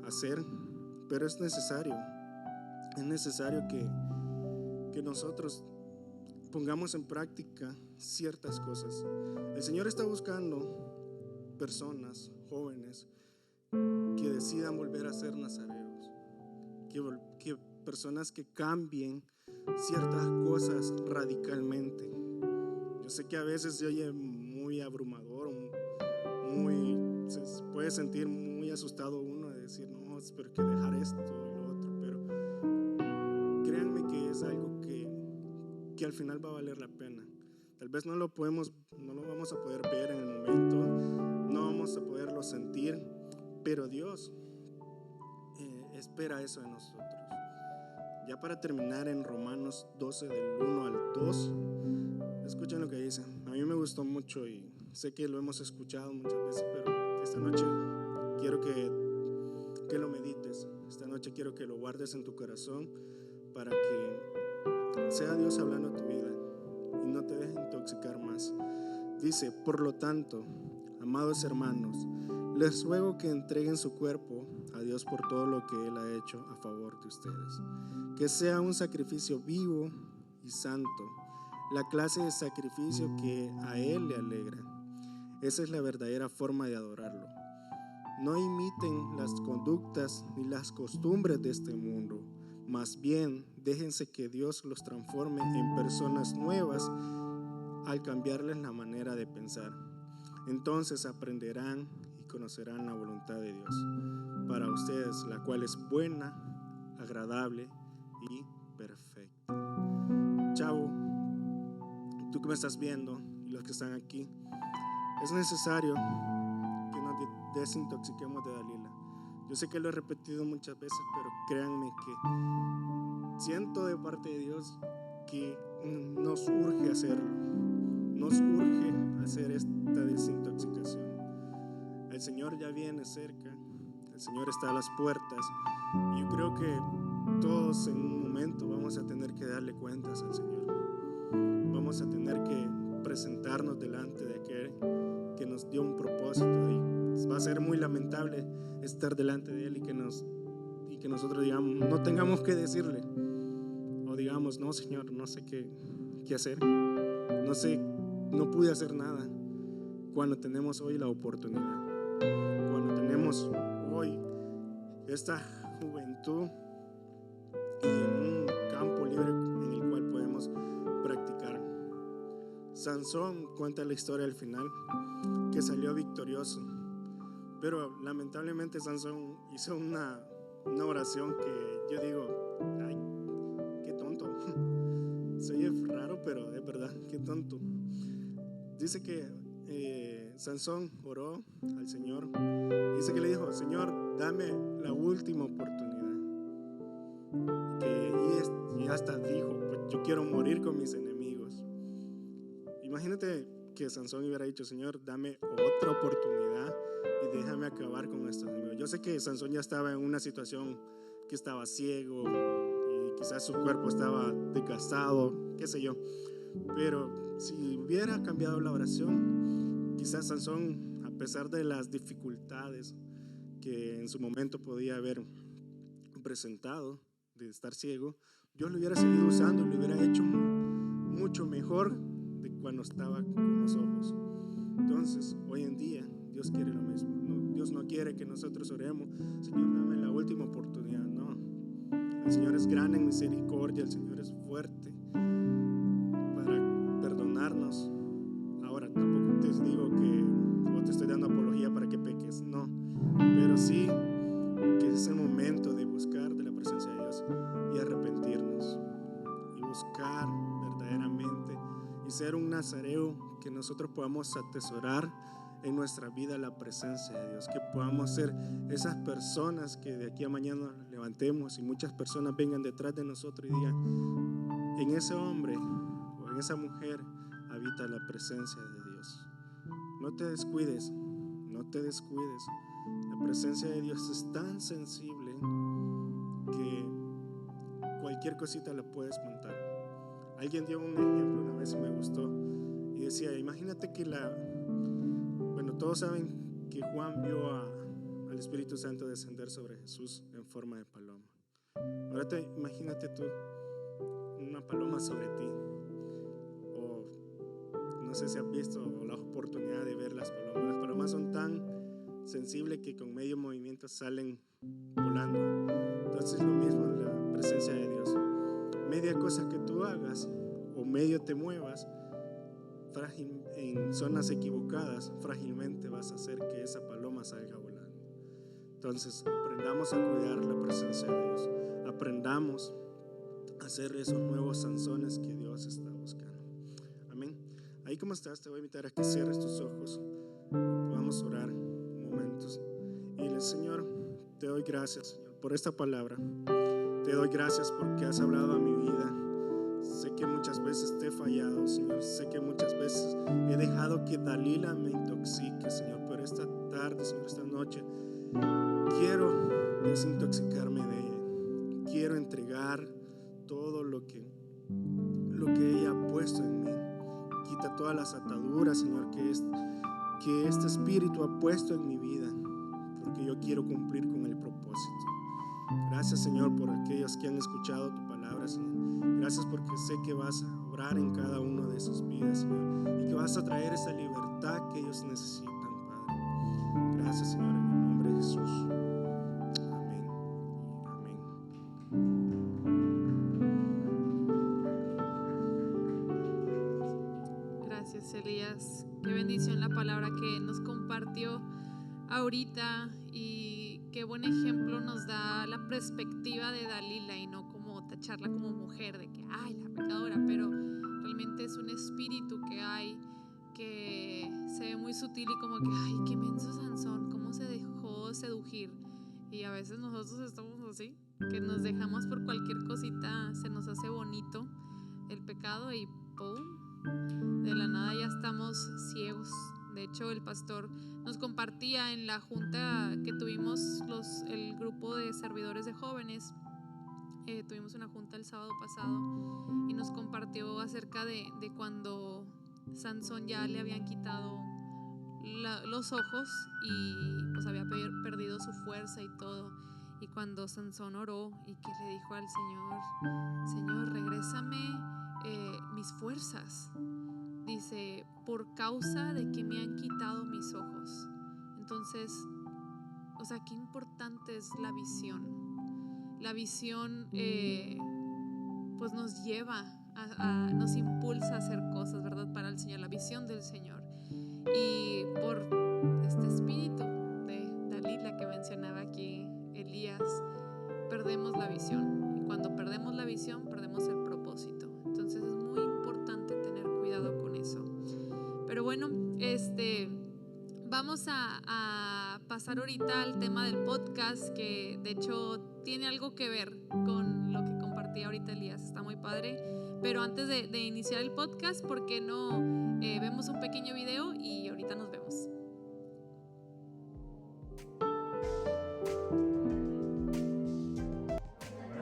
D: hacer, pero es necesario. Es necesario que nosotros pongamos en práctica ciertas cosas. El Señor está buscando personas, jóvenes, que decidan volver a ser nazareos, que personas que cambien ciertas cosas radicalmente. Yo sé que a veces se oye muy abrumador, se puede sentir muy asustado uno de decir, no, pero que dejar esto y lo otro, pero créanme que es algo que al final va a valer la pena. Tal vez no lo vamos a poder ver en el momento, no vamos a poderlo sentir, pero Dios espera eso de nosotros. Ya para terminar, en Romanos 12 del 1 al 2, escuchen lo que dice. A mí me gustó mucho y sé que lo hemos escuchado muchas veces, pero esta noche quiero que lo medites. Esta noche quiero que lo guardes en tu corazón para que Sea Dios hablando a tu vida y no te dejes intoxicar más. Dice, por lo tanto, amados hermanos, les ruego que entreguen su cuerpo a Dios por todo lo que Él ha hecho a favor de ustedes. Que sea un sacrificio vivo y santo, la clase de sacrificio que a Él le alegra. Esa es la verdadera forma de adorarlo. No imiten las conductas ni las costumbres de este mundo, más bien déjense que Dios los transforme en personas nuevas al cambiarles la manera de pensar. Entonces aprenderán y conocerán la voluntad de Dios para ustedes, la cual es buena, agradable y perfecta. Chavo, tú que me estás viendo y los que están aquí, es necesario que nos desintoxiquemos de Dalila. Yo sé que lo he repetido muchas veces, pero créanme que siento de parte de Dios que nos urge hacerlo. Nos urge hacer esta desintoxicación. El Señor ya viene cerca, el Señor está a las puertas, y yo creo que todos en un momento vamos a tener que darle cuentas al Señor. Vamos a tener que presentarnos delante de aquel que nos dio un propósito, y va a ser muy lamentable estar delante de Él y que nosotros digamos, no tengamos que decirle, o digamos, no Señor, no sé qué hacer, no pude hacer nada, cuando tenemos hoy la oportunidad, cuando tenemos hoy esta juventud y un campo libre en el cual podemos practicar. Sansón cuenta la historia al final, que salió victorioso, pero lamentablemente Sansón hizo una oración que yo digo, ay, qué tonto. Se oye raro, pero es verdad, qué tonto. Dice que Sansón oró al Señor, dice que le dijo, Señor, dame la última oportunidad. Y hasta dijo, pues yo quiero morir con mis enemigos. Imagínate que Sansón hubiera dicho, Señor, dame otra oportunidad y déjame acabar con estos enemigos. Yo sé que Sansón ya estaba en una situación que estaba ciego y quizás su cuerpo estaba desgastado, qué sé yo, pero si hubiera cambiado la oración, quizás Sansón, a pesar de las dificultades que en su momento podía haber presentado de estar ciego, Dios lo hubiera seguido usando y lo hubiera hecho mucho mejor de cuando estaba con los ojos. Entonces, hoy en día, Dios quiere lo mismo. Dios no quiere que nosotros oremos, Señor, dame la última oportunidad. No, el Señor es grande en misericordia, el Señor es fuerte para perdonarnos. Ahora, tampoco te digo o te estoy dando apología para que peques, no, pero sí que es el momento de buscar de la presencia de Dios y arrepentirnos y buscar verdaderamente y ser un nazareo, que nosotros podamos atesorar en nuestra vida la presencia de Dios, que podamos ser esas personas que de aquí a mañana levantemos y muchas personas vengan detrás de nosotros y digan, en ese hombre o en esa mujer habita la presencia de Dios. No te descuides, no te descuides. La presencia de Dios es tan sensible que cualquier cosita la puedes montar. Alguien dio un ejemplo una vez y me gustó y decía, imagínate que todos saben que Juan vio al Espíritu Santo descender sobre Jesús en forma de paloma. Ahora imagínate tú una paloma sobre ti, o no sé si has visto la oportunidad de ver las palomas. Las palomas son tan sensibles que con medio movimiento salen volando. Entonces lo mismo en la presencia de Dios. Media cosa que tú hagas o medio te muevas en zonas equivocadas, frágilmente vas a hacer que esa paloma salga volando. Entonces aprendamos a cuidar la presencia de Dios, aprendamos a hacer esos nuevos Sansones que Dios está buscando. Amén. Ahí como estás, te voy a invitar a que cierres tus ojos y podamos orar momentos y dile, Señor, te doy gracias, Señor, por esta palabra. Te doy gracias porque has hablado a mi vida. Sé que muchas veces te he fallado, Señor. Sé que muchas veces he dejado que Dalila me intoxique, Señor. Pero esta tarde, Señor, esta noche, quiero desintoxicarme de ella. Quiero entregar todo lo que lo que ella ha puesto en mí. Quita todas las ataduras, Señor, que este espíritu ha puesto en mi vida, porque yo quiero cumplir con el propósito. Gracias, Señor, por aquellos que han escuchado tu palabra, Señor. Gracias porque sé que vas a obrar en cada uno de sus vidas, Señor, y que vas a traer esa libertad que ellos necesitan, Padre. Gracias, Señor, en el nombre de Jesús. Amén. Amén.
C: Gracias, Elías. Qué bendición la palabra que nos compartió ahorita, y qué buen ejemplo nos da la perspectiva de Dalila, y no como tacharla como mujer de que ay, la pecadora, pero realmente es un espíritu que hay, que se ve muy sutil, y como que ay, qué menso Sansón, cómo se dejó seducir. Y a veces nosotros estamos así, que nos dejamos por cualquier cosita, se nos hace bonito el pecado y ¡pum!, de la nada ya estamos ciegos. De hecho, el pastor nos compartía en la junta que tuvimos el grupo de servidores de jóvenes. Tuvimos una junta el sábado pasado y nos compartió acerca de cuando Sansón ya le habían quitado los ojos y pues había perdido su fuerza y todo. Y cuando Sansón oró y que le dijo al Señor: Señor, regrésame mis fuerzas. Dice, por causa de que me han quitado mis ojos. Entonces, o sea, qué importante es la visión. La visión pues nos lleva nos impulsa a hacer cosas, ¿verdad? Para el Señor, la visión del Señor. Y por este espíritu de Dalila que mencionaba aquí Elías, perdemos la visión. Y cuando perdemos la visión, perdemos el propósito. Entonces es muy importante tener cuidado con eso. Pero bueno, vamos a pasar ahorita al tema del podcast, que de hecho tiene algo que ver con lo que compartí ahorita Elías. Está muy padre. Pero antes de iniciar el podcast, ¿por qué no vemos un pequeño video y ahorita nos vemos?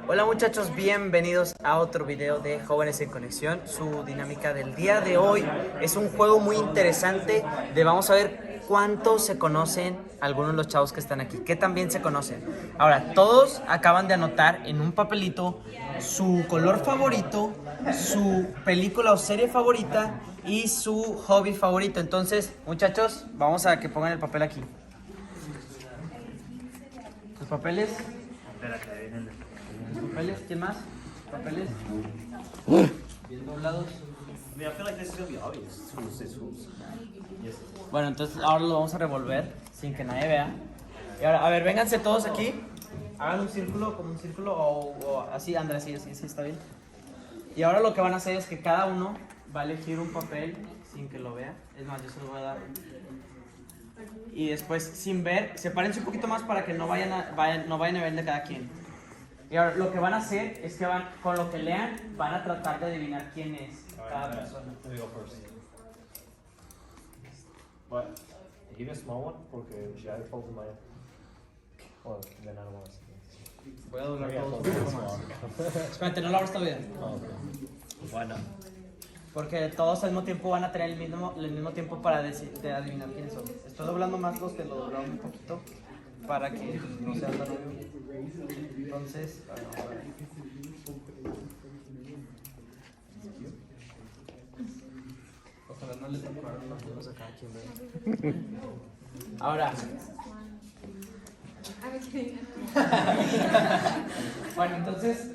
E: Hola muchachos, bienvenidos a otro video de Jóvenes en Conexión. Su dinámica del día de hoy es un juego muy interesante vamos a ver cuánto se conocen algunos de los chavos que están aquí, qué tan bien se conocen. Ahora, todos acaban de anotar en un papelito su color favorito, su película o serie favorita y su hobby favorito. Entonces, muchachos, vamos a que pongan el papel aquí. ¿Sus papeles? ¿Papeles? ¿Quién más? ¿Papeles? Bien doblados. Bueno, entonces ahora lo vamos a revolver sin que nadie vea. Y ahora, a ver, vénganse todos aquí. Hagan un círculo, como un círculo, o así, Andrés, sí, está bien. Y ahora lo que van a hacer es que cada uno va a elegir un papel sin que lo vea. Es más, yo se lo voy a dar. Y después, sin ver, sepárense un poquito más para que no vayan a ver de cada quien. Y ahora lo que van a hacer es que con lo que lean van a tratar de adivinar quién es cada persona.
F: But give me a small one porque ya hay falta maya. Oh, then I don't want to see.
E: Voy a doblar todos un poco más. Espérate, no lo abras todavía.
F: Oh, okay. Bueno.
E: Porque todos al mismo tiempo van a tener el mismo tiempo para de adivinar quiénes son. Estoy doblando más los que lo doblaron un poquito para que no sea tan obvio. Entonces, vamos a ver. Ojalá no le tocaron los dedos a cada quien, ¿verdad? Ahora. Bueno, entonces,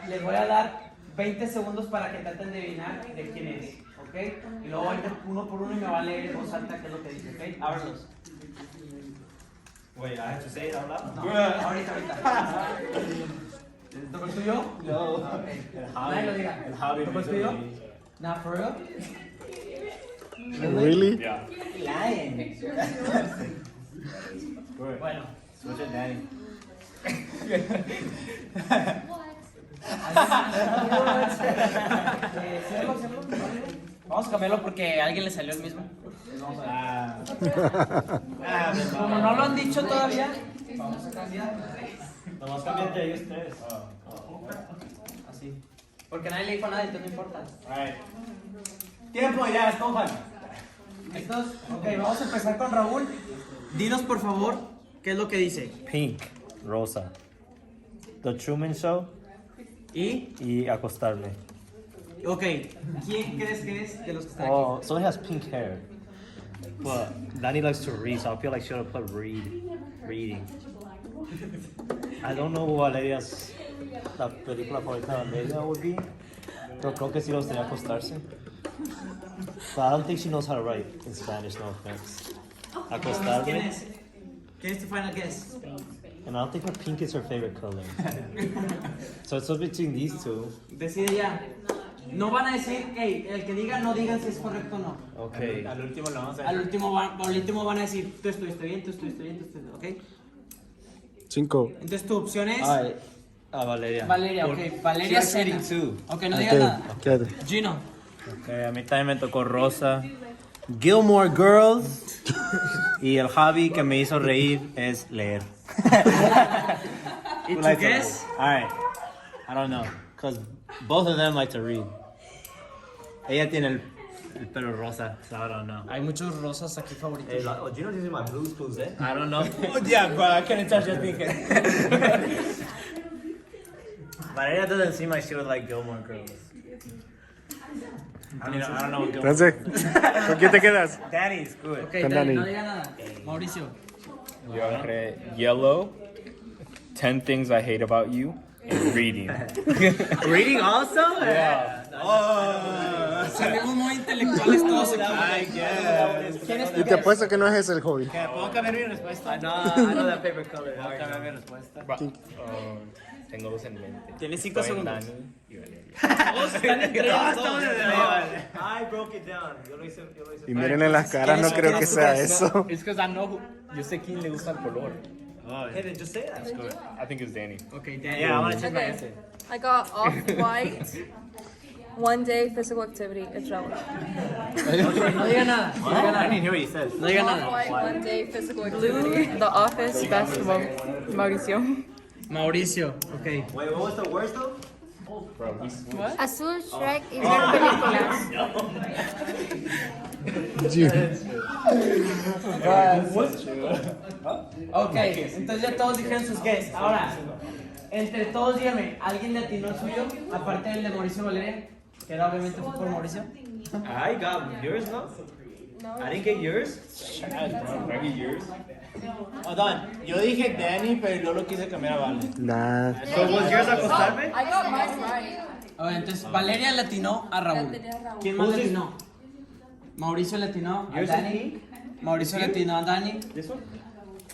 E: les voy a dar 20 segundos para que traten de adivinar de quién es, ¿ok? Y luego van a ir uno por uno y me va a leer en voz alta qué es lo que dice, ¿ok? Ábrelos.
F: Wait, I have to say it out loud?
E: No, ahorita. ¿Tocó el tuyo?
F: No.
E: Okay. Nadie lo diga. ¿Tocó el tuyo? Nah, for real?
D: Really?
F: Yeah.
E: Lying.
F: Good.
E: Bueno.
F: Switch it, Danny. Vamos
E: a cambiarlo porque a alguien le salió el mismo. Vamos a ver. Como no lo han dicho todavía, vamos a cambiar.
F: Nomás cambiate ahí ustedes.
E: sí. Porque nadie le dijo nada, entonces no importa. Tiempo, ya, escojan. ¿Listos? Ok, vamos a empezar con Raúl. Dinos, por favor, ¿qué es lo que dice?
F: Pink, rosa. The Truman Show y acostarme.
E: Ok, ¿quién crees que es de los que están aquí?
F: Oh, someone has pink hair. But Danny likes to read, so I feel like she should have put reading. I don't know Valeria's la película favorita de Valeria would be, pero creo que sí le gustaría acostarse. But I don't think she knows how to write in Spanish, no offense.
E: ¿Quién
F: Acostarme.
E: es? ¿Quién es tu final guess?
F: And I don't think her pink is her favorite color. So it's between these two.
E: Decide ya. No van a decir, hey, el que diga, no digan si es correcto o no.
F: Okay.
E: Al último van a decir, tú estuviste bien, tú estuviste bien, tú estuviste bien, ¿ok?
D: 5.
E: Entonces tu opción es
F: Alright. Valeria.
E: Valeria, ok. Valeria
F: She likes
E: Cena.
F: reading too.
E: Ok, no digas nada.
D: Quédate.
E: Gino.
F: A mí también me tocó rosa. Gilmore Girls. Y el hobby que me hizo reír es leer.
E: ¿Y
F: Who
E: tú
F: likes
E: qué
F: to
E: es?
F: read? Alright. I don't know. Because both of them like to read. Ella tiene el pelo rosa, so I don't know.
E: Hay muchos rosas aquí favoritos.
F: Gino's using my Blue's Clues, eh? I don't know. Yeah, bro, I couldn't touch your thinking. Valeria doesn't seem like she would like Gilmore Girls. I don't know what Gilmore
D: Entonces, ¿con quién te quedas?
F: Danny's good.
E: Ok,
D: Con
E: Dani,
D: Dani.
E: no diga nada. Mauricio.
G: Yo agarré yellow, 10 things I hate about you, and reading.
F: Reading also?
G: Yeah.
E: Salimos muy intelectuales todos aquí.
F: I guess.
E: ¿Quién es tu
D: Y te
E: guess?
D: apuesto que no es ese el hobby.
F: ¿Puedo cambiar mi respuesta? No, I know that favorite color. ¿Puedo cambiar mi respuesta?
G: Tengo dos en mente.
E: Tienes 5
G: Estoy en
E: segundos.
G: Dani y Valeria.
E: Todos están entre ellos dos.
F: I broke it down. Yo lo hice.
D: Y miren en las caras, no creo que sea eso.
G: It's because I know yo sé quién le gusta el color.
F: Hey, then just say that.
G: I think it's Danny.
E: Ok, Dani.
F: Yeah, I want to change my
H: Okay.
F: answer.
H: I got off-white, one day physical activity. It's Raúl.
E: No diga nada. No diga
F: I
E: nada.
F: didn't hear what you said.
E: No diga nada.
H: Off-white, one day physical activity. The Office, basketball. Mauricio.
E: Mauricio. Ok.
F: Wait, what was the worst though?
I: Azul, Shrek y ver películas.
E: Ok, entonces ya todos dijeron sus guests. Ahora, entre todos dígame, ¿alguien le atinó el suyo? Aparte del de Mauricio Valeria, que era obviamente fue por Mauricio.
F: I got yours, no? I didn't get yours. Hold on. Yo dije Danny, pero yo lo quise cambiar a Vale.
D: Nah.
F: So was yours acostarme?
H: I got mine right.
E: A ver, entonces Valeria le atinó a Raúl. ¿Quién más le atinó? Mauricio le atinó a
F: Yours is
E: Dani. Mauricio le atinó a Dani.
F: This one?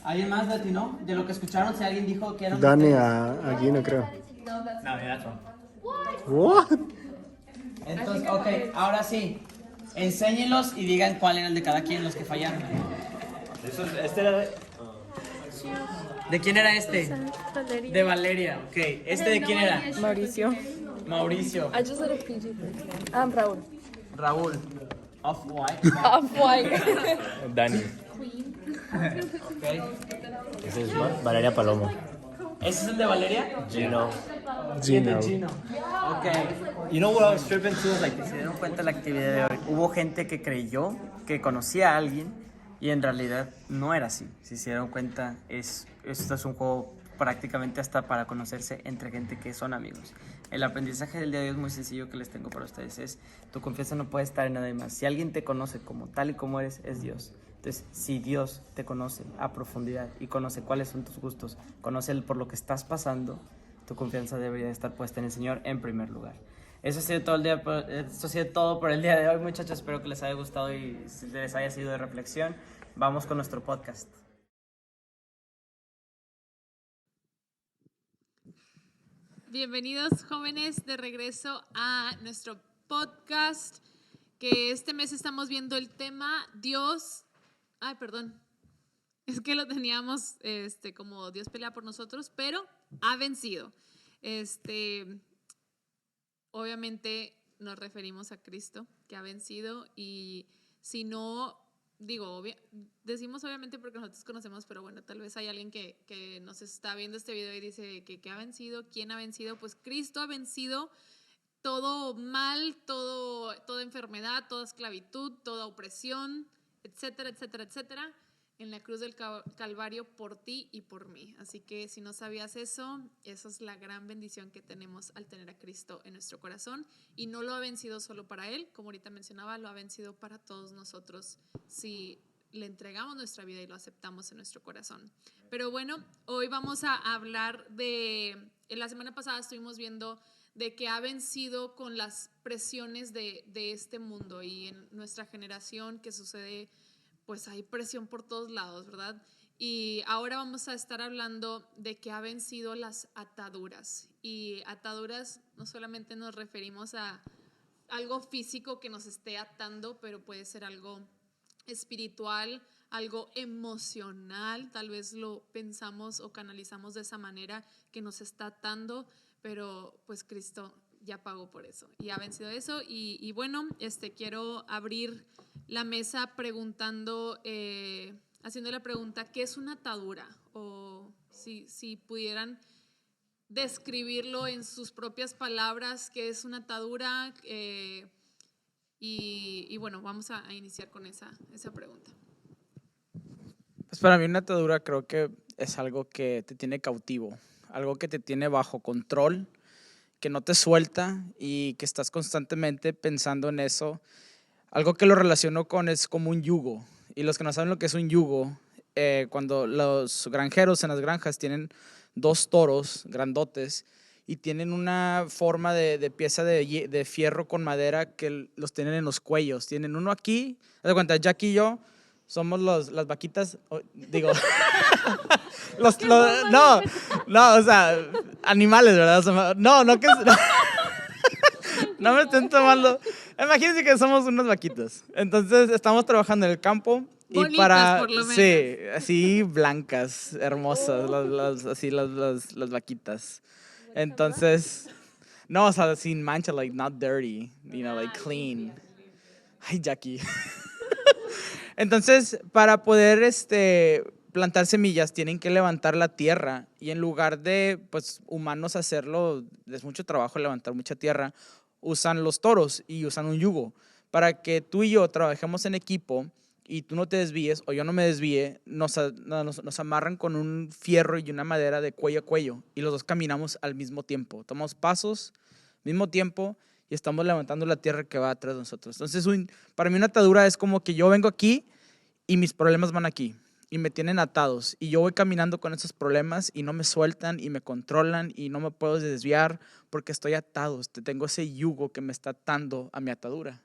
E: ¿Alguien más le atinó? De lo que escucharon, si alguien dijo que eran
D: Dani
E: ustedes.
D: a Guino, creo.
F: No, yeah, that's one.
D: What?
E: Entonces, ok, ahora sí. Enséñenlos y digan cuál era el de cada quien, los que fallaron.
F: Este era de...
E: ¿De quién era este? De Valeria, ok. ¿Este de quién era?
H: Mauricio.
E: Mauricio.
H: I just did a PG thing. Raúl.
E: Raúl. Off-white.
H: Off-white.
G: Danny.
E: Ok.
F: Ese es Valeria Palomo.
E: ¿Ese es el de Valeria?
F: Gino.
E: Y el de
D: Gino.
E: Gino. Ok.
F: You know what I was tripping too? Like,
E: Se dieron cuenta de la actividad de hoy. Hubo gente que creyó que conocía a alguien y en realidad no era así. Si se dieron cuenta, esto es un juego prácticamente hasta para conocerse entre gente que son amigos. El aprendizaje del día de hoy es muy sencillo que les tengo para ustedes. Es, tu confianza no puede estar en nadie más. Si alguien te conoce como tal y como eres, es Dios. Entonces, si Dios te conoce a profundidad y conoce cuáles son tus gustos, conoce por lo que estás pasando, tu confianza debería estar puesta en el Señor en primer lugar. Eso ha sido todo esto ha sido todo por el día de hoy, muchachos. Espero que les haya gustado y les haya sido de reflexión. Vamos con nuestro podcast.
C: Bienvenidos jóvenes de regreso a nuestro podcast, que este mes estamos viendo el tema Dios, es que lo teníamos como Dios pelea por nosotros, pero ha vencido. Obviamente nos referimos a Cristo, que ha vencido, y si no digo, decimos obviamente porque nosotros conocemos, pero bueno, tal vez hay alguien que nos está viendo este video y dice que ha vencido. ¿Quién ha vencido? Pues Cristo ha vencido todo mal, toda enfermedad, toda esclavitud, toda opresión, etcétera, etcétera, etcétera, en la cruz del Calvario por ti y por mí. Así que si no sabías eso, esa es la gran bendición que tenemos al tener a Cristo en nuestro corazón, y no lo ha vencido solo para Él, como ahorita mencionaba, lo ha vencido para todos nosotros si le entregamos nuestra vida y lo aceptamos en nuestro corazón. Pero bueno, hoy vamos a hablar en la semana pasada estuvimos viendo de que ha vencido con las presiones de este mundo, y en nuestra generación que sucede, pues hay presión por todos lados, ¿verdad? Y ahora vamos a estar hablando de que ha vencido las ataduras. Y ataduras no solamente nos referimos a algo físico que nos esté atando, pero puede ser algo espiritual, algo emocional, tal vez lo pensamos o canalizamos de esa manera, que nos está atando, pero pues Cristo ya pagó por eso y ha vencido eso. Y bueno, quiero abrir la mesa preguntando, haciendo la pregunta, ¿qué es una atadura? O si pudieran describirlo en sus propias palabras, ¿qué es una atadura? Y bueno, vamos a iniciar con esa pregunta.
A: Pues para mí una atadura creo que es algo que te tiene cautivo, algo que te tiene bajo control, que no te suelta y que estás constantemente pensando en eso. Algo que lo relaciono es como un yugo. Y los que no saben lo que es un yugo, cuando los granjeros en las granjas tienen 2 toros grandotes y tienen una forma de pieza de fierro con madera que los tienen en los cuellos. Tienen uno aquí, haz de cuenta, Jack y yo somos las vaquitas, digo, no, o sea, animales, ¿verdad? No me estén tomando. Imagínense que somos unas vaquitas. Entonces estamos trabajando en el campo y
C: bonitas, por lo menos.
A: Sí, así blancas, hermosas, las vaquitas. Entonces, no, o sea, sin mancha, like not dirty, like clean. Ay, Jackie. Entonces, para poder plantar semillas tienen que levantar la tierra, y en lugar de pues humanos hacerlo, es mucho trabajo levantar mucha tierra, usan los toros y usan un yugo para que tú y yo trabajemos en equipo y tú no te desvíes o yo no me desvíe. Nos amarran con un fierro y una madera de cuello a cuello y los dos caminamos al mismo tiempo, tomamos pasos al mismo tiempo y estamos levantando la tierra que va atrás de nosotros. Entonces para mí una atadura es como que yo vengo aquí y mis problemas van aquí y me tienen atados y yo voy caminando con esos problemas y no me sueltan y me controlan y no me puedo desviar porque estoy atado. Tengo ese yugo que me está atando a mi atadura.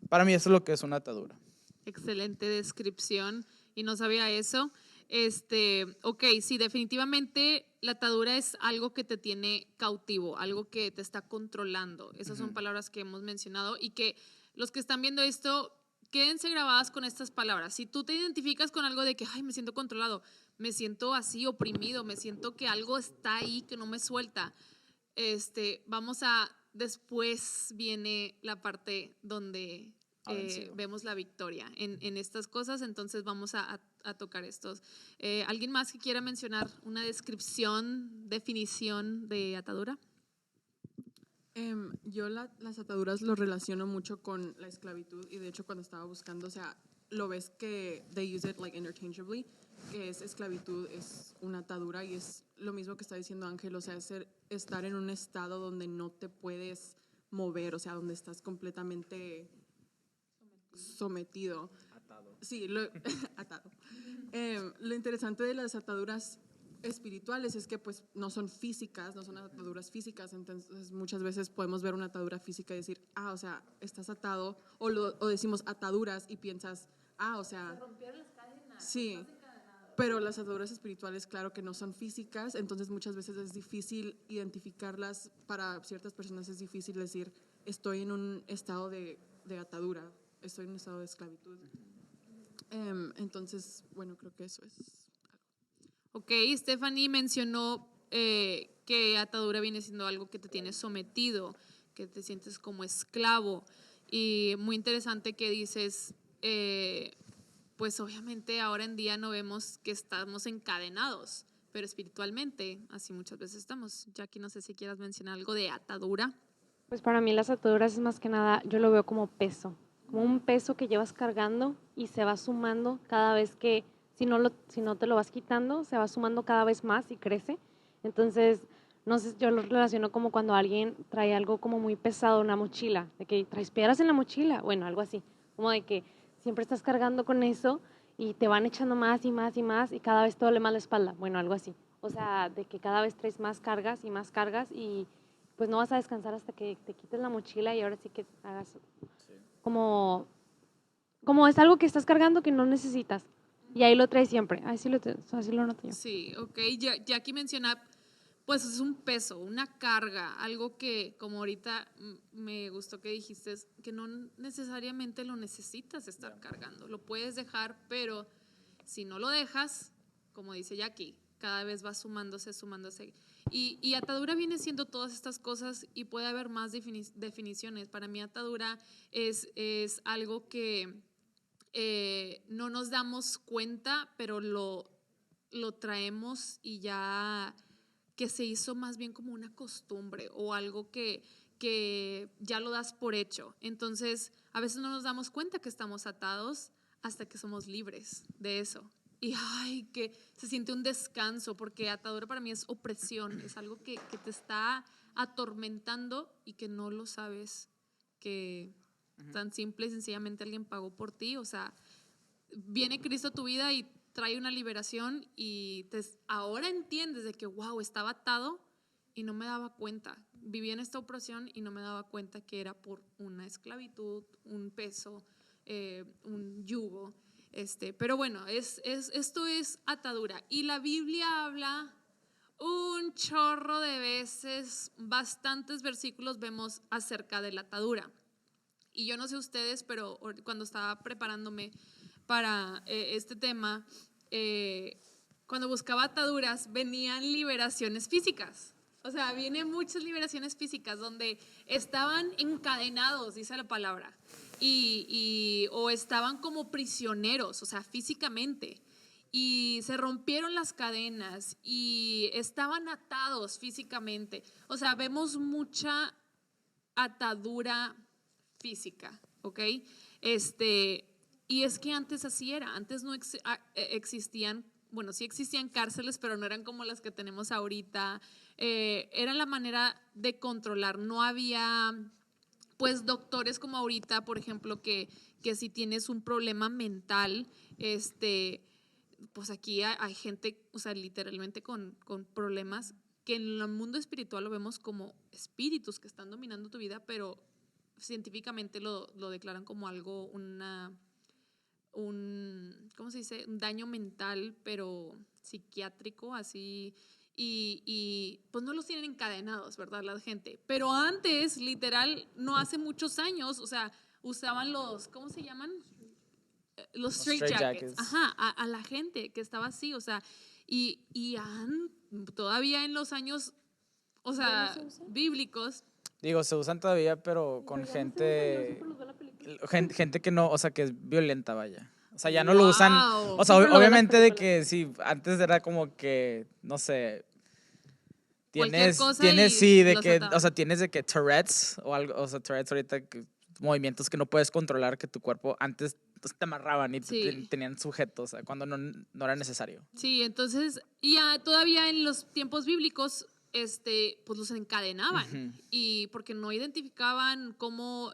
A: Para mí eso es lo que es una atadura.
C: Excelente descripción, y no sabía eso. Ok, sí, definitivamente la atadura es algo que te tiene cautivo, algo que te está controlando. Esas son palabras que hemos mencionado, y que los que están viendo esto, quédense grabadas con estas palabras. Si tú te identificas con algo de que, ay, me siento controlado, me siento así oprimido, me siento que algo está ahí que no me suelta, después viene la parte donde vemos la victoria en estas cosas. Entonces vamos a tocar estos. ¿Alguien más que quiera mencionar una definición de atadura?
J: Yo las ataduras lo relaciono mucho con la esclavitud, y de hecho cuando estaba buscando, o sea, lo ves que they use it like interchangeably, que es esclavitud, es una atadura, y es lo mismo que está diciendo Ángel, o sea, es estar en un estado donde no te puedes mover, o sea, donde estás completamente sometido. Atado. Sí, atado. Lo interesante de las ataduras espirituales es que pues no son físicas, no son ataduras físicas. Entonces muchas veces podemos ver una atadura física y decir, o sea, estás atado, o decimos ataduras y piensas, o sea, se rompieron las cadenas. Sí, pero las ataduras espirituales, claro que no son físicas, entonces muchas veces es difícil identificarlas. Para ciertas personas es difícil decir, estoy en un estado de atadura, estoy en un estado de esclavitud. Entonces, bueno, creo que eso es algo.
C: Ok, Stephanie mencionó que atadura viene siendo algo que te tiene sometido, que te sientes como esclavo, y muy interesante que dices, pues obviamente ahora en día no vemos que estamos encadenados, pero espiritualmente así muchas veces estamos. Jackie, no sé si quieras mencionar algo de atadura.
K: Pues para mí las ataduras es más que nada, yo lo veo como peso, como un peso que llevas cargando y se va sumando cada vez que, si no te lo vas quitando, se va sumando cada vez más y crece. Entonces, no sé, yo lo relaciono como cuando alguien trae algo como muy pesado, una mochila, de que traes piedras en la mochila, bueno, algo así, como de que siempre estás cargando con eso y te van echando más y más y más y cada vez te duele más la espalda, bueno, algo así. O sea, de que cada vez traes más cargas y pues no vas a descansar hasta que te quites la mochila y ahora sí que hagas como es algo que estás cargando que no necesitas y ahí lo traes siempre. Así lo noto yo.
C: Sí, ok. Jackie menciona, pues es un peso, una carga, algo que como ahorita me gustó que dijiste, es que no necesariamente lo necesitas estar cargando, lo puedes dejar, pero si no lo dejas, como dice Jackie, cada vez va sumándose. Y atadura viene siendo todas estas cosas y puede haber más definiciones. Para mí atadura es algo que no nos damos cuenta, pero lo traemos y ya que se hizo más bien como una costumbre o algo que ya lo das por hecho. Entonces, a veces no nos damos cuenta que estamos atados hasta que somos libres de eso. Y ay, que se siente un descanso, porque atadura para mí es opresión, es algo que te está atormentando y que no lo sabes, que tan simple y sencillamente alguien pagó por ti. O sea, viene Cristo a tu vida y trae una liberación y ahora entiendes de que wow, estaba atado y no me daba cuenta. Vivía en esta opresión y no me daba cuenta que era por una esclavitud, un peso, un yugo. Pero bueno, esto es atadura. Y la Biblia habla un chorro de veces, bastantes versículos vemos acerca de la atadura. Y yo no sé ustedes, pero cuando estaba preparándome para este tema, cuando buscaba ataduras, venían liberaciones físicas. O sea, vienen muchas liberaciones físicas donde estaban encadenados, dice la palabra, o estaban como prisioneros, o sea, físicamente. Y se rompieron las cadenas y estaban atados físicamente. O sea, vemos mucha atadura física, ¿ok? Y es que antes así era, antes no existían, bueno, sí existían cárceles, pero no eran como las que tenemos ahorita. Era la manera de controlar, no había pues doctores como ahorita, por ejemplo, que si tienes un problema mental, pues aquí hay gente, o sea, literalmente con problemas que en el mundo espiritual lo vemos como espíritus que están dominando tu vida, pero científicamente lo declaran como algo, ¿cómo se dice? Un daño mental, pero psiquiátrico, así. Y pues no los tienen encadenados, ¿verdad? La gente. Pero antes, literal, no hace muchos años, o sea, usaban los, ¿cómo se llaman? Los straitjackets. Ajá, a la gente que estaba así, o sea, y todavía en los años, o sea, bíblicos.
E: Digo, se usan todavía, pero con gente que no, o sea, que es violenta, vaya. O sea, ya no lo usan. O sea, obviamente de que sí, antes era como que, no sé, tienes sí, de que, o sea, tienes de que Tourette's o algo, o sea, Tourette's ahorita, movimientos que no puedes controlar, que tu cuerpo antes te amarraban y tenían sujetos, o sea, cuando no era necesario.
C: Sí, entonces, y todavía en los tiempos bíblicos, pues los encadenaban y porque no identificaban cómo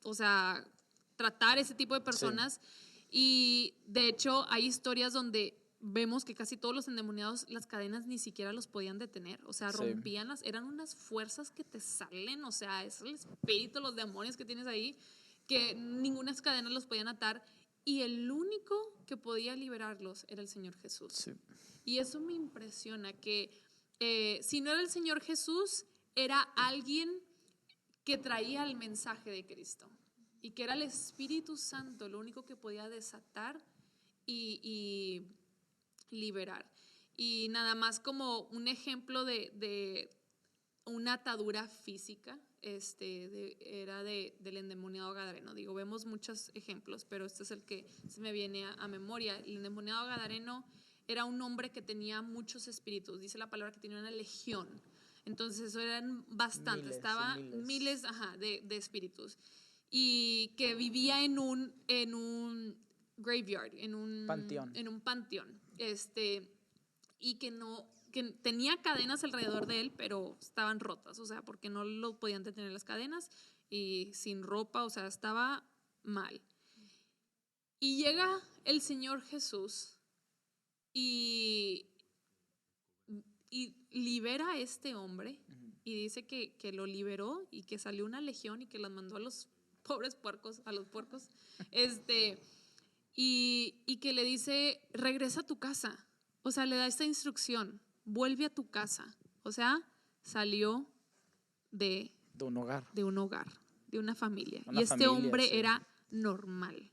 C: o sea, tratar ese tipo de personas. Y de hecho hay historias donde vemos que casi todos los endemoniados, las cadenas ni siquiera los podían detener, o sea, rompían eran unas fuerzas que te salen, o sea, es el espíritu, los demonios que tienes ahí, que ninguna cadena los podían atar, y el único que podía liberarlos era el Señor Jesús. Sí. Y eso me impresiona, que si no era el Señor Jesús, era alguien que traía el mensaje de Cristo y que era el Espíritu Santo lo único que podía desatar y liberar. Y nada más como un ejemplo de un una atadura física, era del endemoniado gadareno. Digo, vemos muchos ejemplos, pero este es el que se me viene a memoria. El endemoniado gadareno era un hombre que tenía muchos espíritus. Dice la palabra que tenía una legión. Entonces, eso eran bastantes. Estaba miles de espíritus. Y que vivía en un graveyard, en un panteón. Y que tenía cadenas alrededor de él, pero estaban rotas, o sea, porque no lo podían detener las cadenas, y sin ropa, o sea, estaba mal. Y llega el Señor Jesús y libera a este hombre, y dice que lo liberó y que salió una legión y que las mandó a los pobres puercos, y que le dice, regresa a tu casa. O sea, le da esta instrucción, vuelve a tu casa. O sea, salió de un hogar, de una familia. Y este hombre era normal,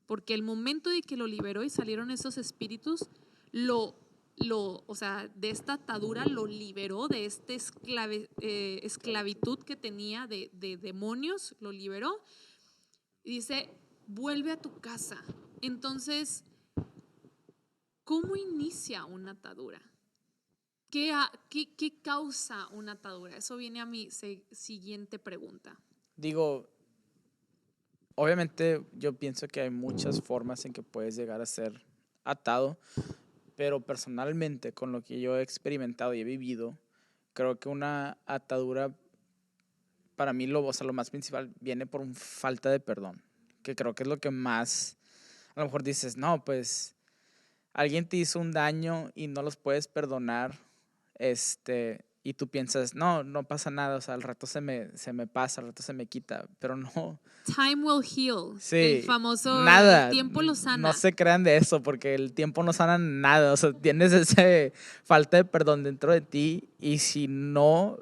C: porque el momento de que lo liberó y salieron esos espíritus, o sea, de esta atadura lo liberó, de esta esclavitud que tenía de demonios, lo liberó. Y dice, vuelve a tu casa. Entonces, ¿cómo inicia una atadura? ¿Qué causa una atadura? Eso viene a mi siguiente pregunta.
L: Digo, obviamente yo pienso que hay muchas formas en que puedes llegar a ser atado, pero personalmente, con lo que yo he experimentado y he vivido, creo que una atadura, para mí lo más principal viene por una falta de perdón, que creo que es lo que más, a lo mejor dices, no, pues alguien te hizo un daño y no los puedes perdonar, y tú piensas, no pasa nada, o sea, al rato se me pasa, al rato se me quita, pero no.
C: Time will heal.
L: Sí,
C: el famoso,
L: nada,
C: el tiempo lo sana.
L: No se crean de eso, porque el tiempo no sana nada, o sea, tienes esa falta de perdón dentro de ti, y si no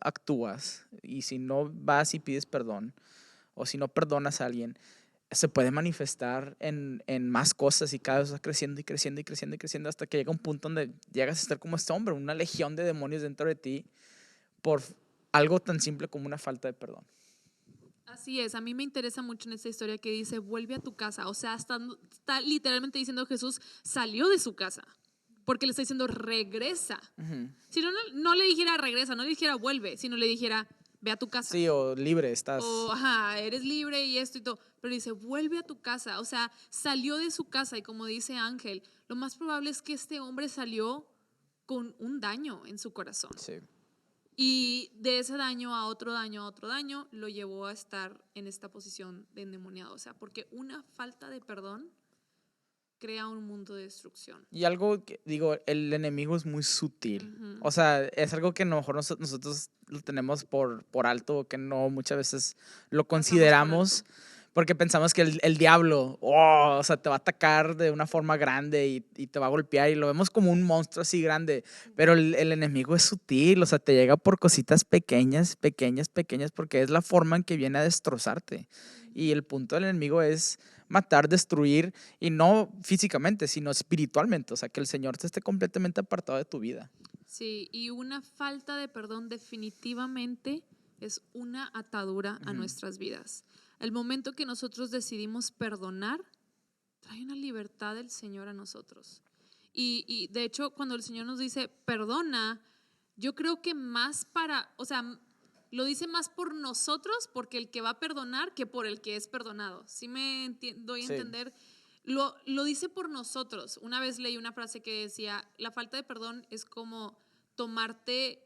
L: actúas, y si no vas y pides perdón, o si no perdonas a alguien, se puede manifestar en más cosas, y cada vez va creciendo y creciendo y creciendo y creciendo, hasta que llega un punto donde llegas a estar como este hombre, una legión de demonios dentro de ti, por algo tan simple como una falta de perdón.
C: Así es, a mí me interesa mucho en esta historia que dice, vuelve a tu casa. O sea, está literalmente diciendo Jesús salió de su casa, porque le está diciendo regresa. Si no le dijera regresa, no le dijera vuelve, sino le dijera ve a tu casa.
L: Sí, o libre estás.
C: O eres libre y esto y todo. Pero dice, vuelve a tu casa. O sea, salió de su casa, y como dice Ángel, lo más probable es que este hombre salió con un daño en su corazón.
L: Sí.
C: Y de ese daño a otro daño, lo llevó a estar en esta posición de endemoniado. O sea, porque una falta de perdón crea un mundo de destrucción.
L: Y algo que, digo, el enemigo es muy sutil. O sea, es algo que a lo mejor nosotros lo tenemos por alto, que no muchas veces lo consideramos, porque pensamos que el diablo, o sea, te va a atacar de una forma grande y te va a golpear, y lo vemos como un monstruo así grande, pero el enemigo es sutil, o sea, te llega por cositas pequeñas, porque es la forma en que viene a destrozarte. Y el punto del enemigo es matar, destruir, y no físicamente, sino espiritualmente, o sea, que el Señor te esté completamente apartado de tu vida.
C: Sí, y una falta de perdón definitivamente es una atadura a nuestras vidas. El momento que nosotros decidimos perdonar, trae una libertad del Señor a nosotros. Y de hecho, cuando el Señor nos dice perdona, yo creo que lo dice más por nosotros, porque el que va a perdonar, que por el que es perdonado. ¿Sí me doy a entender? Lo dice por nosotros. Una vez leí una frase que decía, la falta de perdón es como tomarte,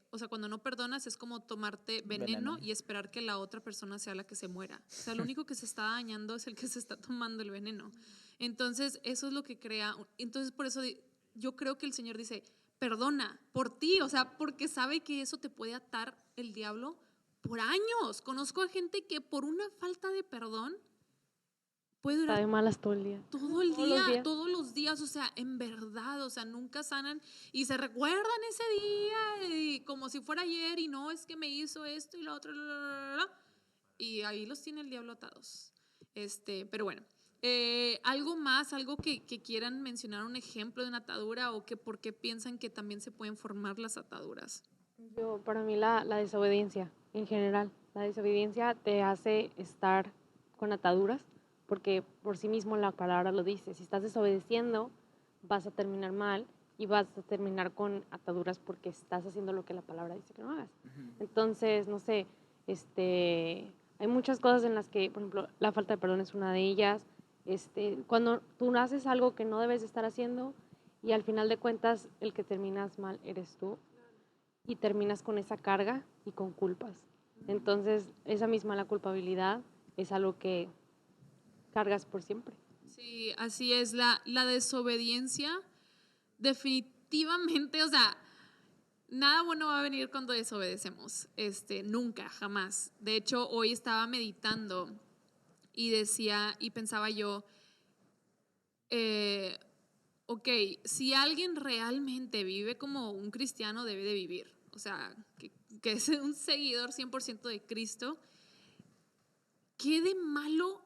C: o sea, cuando no perdonas es como tomarte veneno y esperar que la otra persona sea la que se muera. O sea, lo único que se está dañando es el que se está tomando el veneno. Entonces, eso es lo que crea. Entonces, por eso yo creo que el Señor dice, perdona por ti, o sea, porque sabe que eso te puede atar el diablo por años. Conozco a gente que por una falta de perdón puede durar
K: está de malas todo el día.
C: Todos los días, o sea, en verdad, o sea, nunca sanan y se recuerdan ese día y como si fuera ayer, y no, es que me hizo esto y lo otro, y ahí los tiene el diablo atados. Pero bueno, ¿Algo más, algo que quieran mencionar, un ejemplo de una atadura o que por qué piensan que también se pueden formar las ataduras?
K: Para mí la desobediencia en general, la desobediencia te hace estar con ataduras porque por sí mismo la palabra lo dice, si estás desobedeciendo vas a terminar mal y vas a terminar con ataduras porque estás haciendo lo que la palabra dice que no hagas. Entonces, no sé, hay muchas cosas en las que, por ejemplo, la falta de perdón es una de ellas. Cuando tú haces algo que no debes de estar haciendo y al final de cuentas el que terminas mal eres tú y terminas con esa carga y con culpas. Entonces, esa misma la culpabilidad es algo que cargas por siempre.
C: Sí, así es. La desobediencia, definitivamente, o sea, nada bueno va a venir cuando desobedecemos. Nunca, jamás. De hecho, hoy estaba meditando y decía, y pensaba yo, ok, si alguien realmente vive como un cristiano debe de vivir, o sea, que es un seguidor 100% de Cristo, ¿qué de malo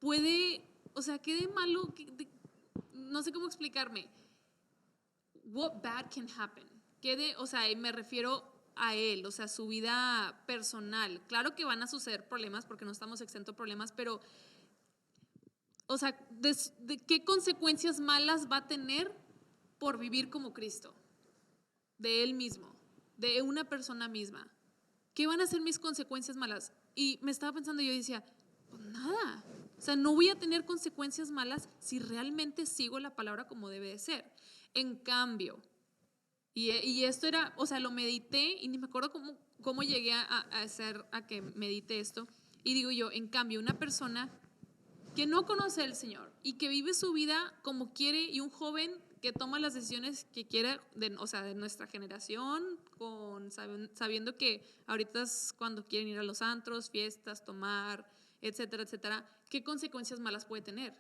C: puede, o sea, qué de malo, no sé cómo explicarme, what bad can happen? O sea, me refiero a él, o sea, su vida personal. Claro que van a suceder problemas porque no estamos exentos de problemas, pero, o sea, ¿de qué consecuencias malas va a tener por vivir como Cristo? De él mismo, de una persona misma. ¿Qué van a ser mis consecuencias malas? Y me estaba pensando, yo decía, pues nada. O sea, no voy a tener consecuencias malas si realmente sigo la palabra como debe de ser. En cambio, y esto era, o sea, lo medité y ni me acuerdo cómo llegué a que medite esto. Y digo yo, en cambio, una persona que no conoce al Señor y que vive su vida como quiere y un joven que toma las decisiones que quiere, o sea, de nuestra generación, sabiendo que ahorita es cuando quieren ir a los antros, fiestas, tomar, etcétera, etcétera, ¿qué consecuencias malas puede tener?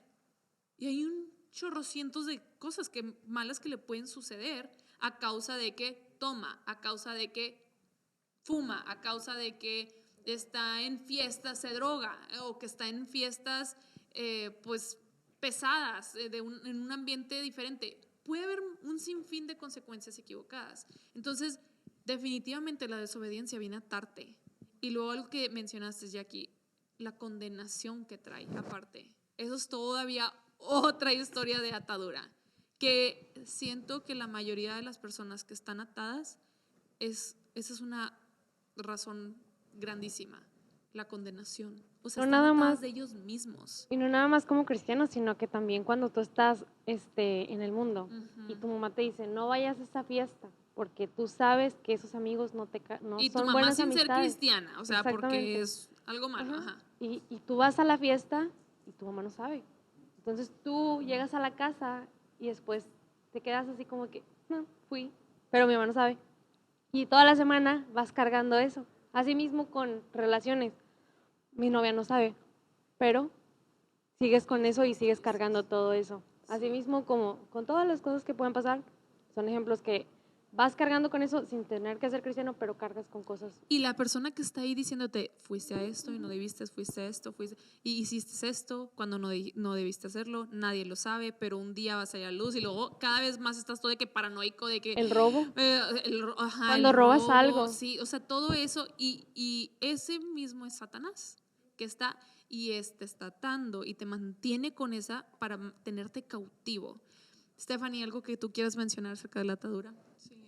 C: Y hay un chorrocientos de cosas malas que le pueden suceder a causa de que toma, a causa de que fuma, a causa de que está en fiestas, se droga, o que está en fiestas pues pesadas, en un ambiente diferente. Puede haber un sinfín de consecuencias equivocadas. Entonces, definitivamente la desobediencia viene a atarte. Y luego algo que mencionaste, Jackie, la condenación que trae aparte. Eso es todavía otra historia de atadura, que siento que la mayoría de las personas que están atadas, esa es una razón grandísima, la condenación. O sea,
K: No
C: están
K: nada
C: atadas
K: más
C: de ellos mismos.
K: Y no nada más como cristiano, sino que también cuando tú estás en el mundo y tu mamá te dice, no vayas a esa fiesta, porque tú sabes que esos amigos no
C: Y tu
K: son
C: mamá
K: buenas
C: sin
K: amistades.
C: ser cristiana, o sea, porque es algo malo. Ajá.
K: Y tú vas a la fiesta y tu mamá no sabe. Entonces tú llegas a la casa y después te quedas así como que, no, fui, pero mi mamá no sabe. Y toda la semana vas cargando eso. Así mismo con relaciones. Mi novia no sabe, pero sigues con eso y sigues cargando todo eso. Asimismo, como con todas las cosas que pueden pasar, son ejemplos que vas cargando con eso sin tener que ser cristiano, pero cargas con cosas.
C: Y la persona que está ahí diciéndote, fuiste a esto y no debiste, fuiste a esto, y hiciste esto cuando no debiste hacerlo, nadie lo sabe, pero un día vas a ir a la luz y luego cada vez más estás todo de que paranoico, de que...
K: El robo.
C: Cuando
K: robas
C: robo,
K: algo.
C: Sí, o sea, todo eso, y ese mismo es Satanás, que está... y te está atando y te mantiene con esa para tenerte cautivo. Stephanie, ¿algo que tú quieras mencionar acerca de la atadura?
J: Sí,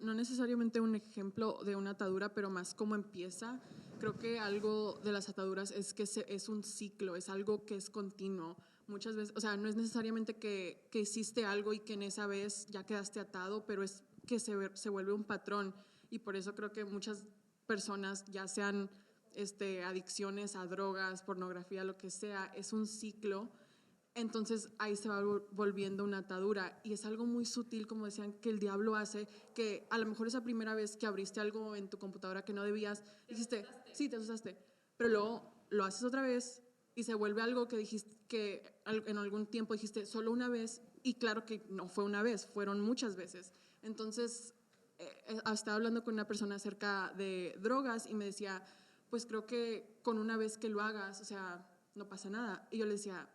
J: no necesariamente un ejemplo de una atadura, pero más cómo empieza. Creo que algo de las ataduras es que es un ciclo, es algo que es continuo. Muchas veces, o sea, no es necesariamente que hiciste algo y que en esa vez ya quedaste atado, pero es que se vuelve un patrón. Y por eso creo que muchas personas, ya sean adicciones a drogas, pornografía, lo que sea, es un ciclo. Entonces ahí se va volviendo una atadura y es algo muy sutil, como decían, que el diablo hace, que a lo mejor esa primera vez que abriste algo en tu computadora que no debías, dijiste, sí, te asustaste, pero luego lo haces otra vez y se vuelve algo que dijiste, que en algún tiempo dijiste solo una vez, y claro que no fue una vez, fueron muchas veces. Entonces estaba hablando con una persona acerca de drogas y me decía, pues creo que con una vez que lo hagas, o sea, no pasa nada. Y yo le decía,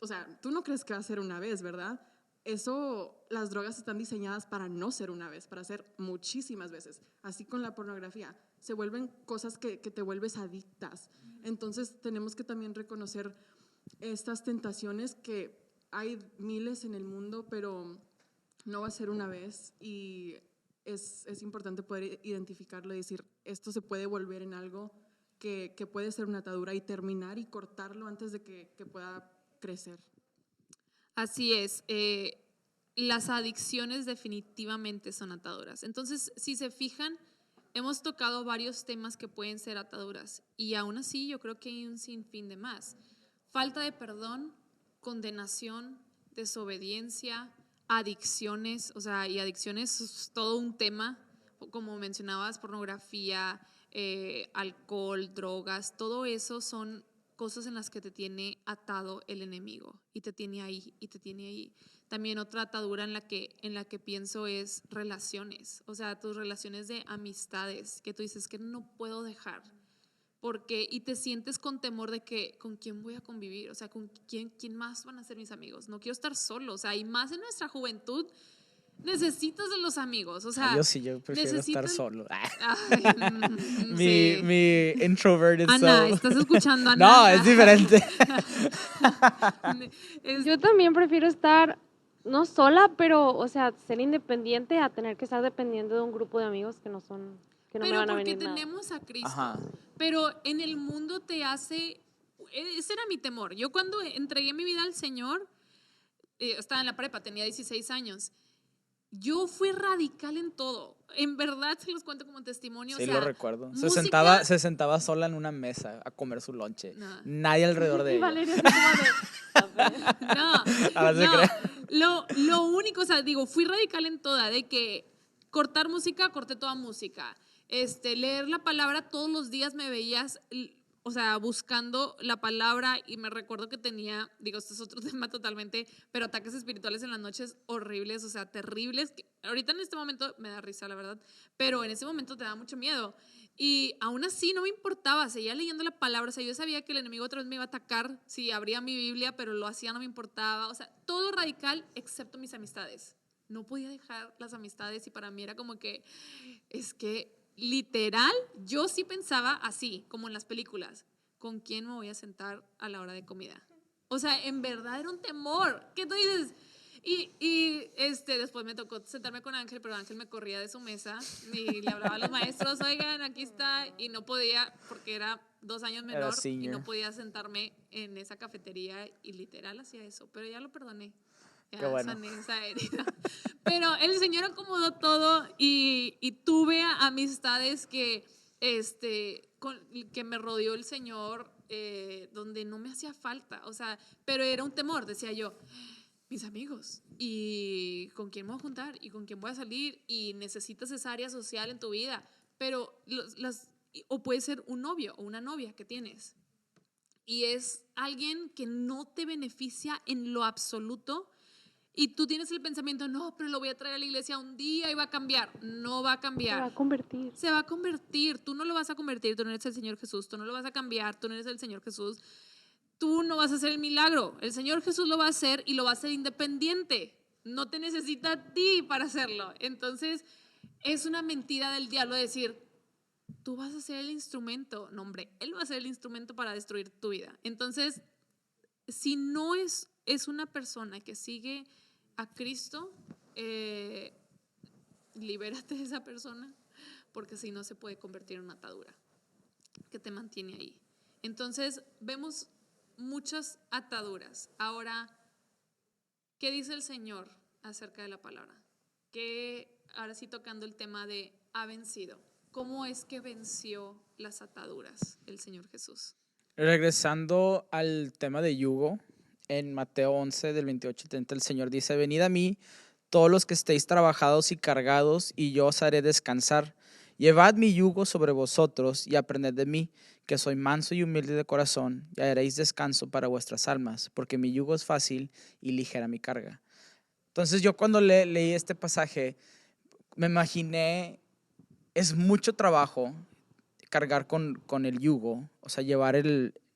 J: o sea, tú no crees que va a ser una vez, ¿verdad? Eso, las drogas están diseñadas para no ser una vez, para ser muchísimas veces. Así con la pornografía, se vuelven cosas que te vuelves adictas. Entonces tenemos que también reconocer estas tentaciones que hay miles en el mundo, pero no va a ser una vez, y es importante poder identificarlo y decir, esto se puede volver en algo que puede ser una atadura y terminar y cortarlo antes de que pueda crecer.
C: Así es, las adicciones definitivamente son ataduras. Entonces, si se fijan, hemos tocado varios temas que pueden ser ataduras y aún así yo creo que hay un sinfín de más. Falta de perdón, condenación, desobediencia, adicciones, o sea, y adicciones es todo un tema, como mencionabas, pornografía, alcohol, drogas, todo eso son cosas en las que te tiene atado el enemigo y te tiene ahí y te tiene ahí. También otra atadura en la que pienso es relaciones, o sea, tus relaciones de amistades que tú dices que no puedo dejar porque y te sientes con temor de que con quién voy a convivir, o sea, con quién más van a ser mis amigos. No quiero estar solo, o sea, y más en nuestra juventud necesitas de los amigos, o sea,
L: yo prefiero estar solo.
C: Sí.
L: Mi introverted
C: Ana,
L: soul.
C: ¿estás escuchando, Ana?
L: No, es diferente.
K: Yo también prefiero estar, no sola, pero, o sea, ser independiente a tener que estar dependiendo de un grupo de amigos que no me van a venir
C: porque
K: nada.
C: tenemos a Cristo.
L: Ajá.
C: Pero en el mundo te hace, ese era mi temor. Yo cuando entregué mi vida al Señor, estaba en la prepa, tenía 16 años. Yo fui radical en todo. En verdad se los cuento como testimonio.
L: Sí,
C: o sea,
L: lo recuerdo.
C: música,
L: Se sentaba sola en una mesa a comer su lonche.
C: No.
L: Nadie alrededor de
K: Y
L: ella.
K: Valeria así como de,
C: No, lo único, o sea, digo, fui radical en toda, de que cortar música, corté toda música. Leer la palabra todos los días me veías, o sea, buscando la palabra, y me recuerdo que tenía, digo, este es otro tema totalmente, pero ataques espirituales en las noches horribles, o sea, terribles. Ahorita en este momento me da risa, la verdad, pero en ese momento te da mucho miedo. Y aún así no me importaba, seguía leyendo la palabra, o sea, yo sabía que el enemigo otra vez me iba a atacar si abría mi Biblia, pero lo hacía, no me importaba, o sea, todo radical excepto mis amistades. No podía dejar las amistades y para mí era como que, es que literal, yo sí pensaba así, como en las películas, ¿con quién me voy a sentar a la hora de comida? O sea, en verdad era un temor. ¿Qué tú dices? Y después me tocó sentarme con Ángel, pero Ángel me corría de su mesa y le hablaba a los maestros, oigan, aquí está, y no podía, porque era 2 años menor, y no podía sentarme en esa cafetería, y literal hacía eso, pero ya lo perdoné.
L: Qué bueno.
C: Sané esa herida. Pero el Señor acomodó todo y tuve amistades que me rodeó el Señor, donde no me hacía falta, o sea, pero era un temor, decía yo, mis amigos, y con quién me voy a juntar, y con quién voy a salir, y necesitas esa área social en tu vida, pero o puede ser un novio o una novia que tienes, y es alguien que no te beneficia en lo absoluto, y tú tienes el pensamiento, no, pero lo voy a traer a la iglesia un día y va a cambiar. No va a cambiar.
K: se va a convertir.
C: Se va a convertir. Tú no lo vas a convertir, tú no eres el Señor Jesús, tú no lo vas a cambiar, tú no eres el Señor Jesús. Tú no vas a hacer el milagro. El Señor Jesús lo va a hacer y lo va a hacer independiente. No te necesita a ti para hacerlo. Entonces, es una mentira del diablo decir, tú vas a ser el instrumento. No, hombre, Él va a ser el instrumento para destruir tu vida. Entonces, si no es una persona que sigue a Cristo, libérate de esa persona, porque si no se puede convertir en una atadura que te mantiene ahí. Entonces vemos muchas ataduras. Ahora, ¿qué dice el Señor acerca de la palabra? Que ahora sí, tocando el tema de ha vencido. ¿Cómo es que venció las ataduras el Señor Jesús?
L: Regresando al tema de yugo, en Mateo 11, del 28 al 30, el Señor dice, venid a mí, todos los que estéis trabajados y cargados, y yo os haré descansar. Llevad mi yugo sobre vosotros y aprended de mí, que soy manso y humilde de corazón, y haréis descanso para vuestras almas, porque mi yugo es fácil y ligera mi carga. Entonces yo cuando leí este pasaje, me imaginé, es mucho trabajo cargar con el yugo, o sea, llevar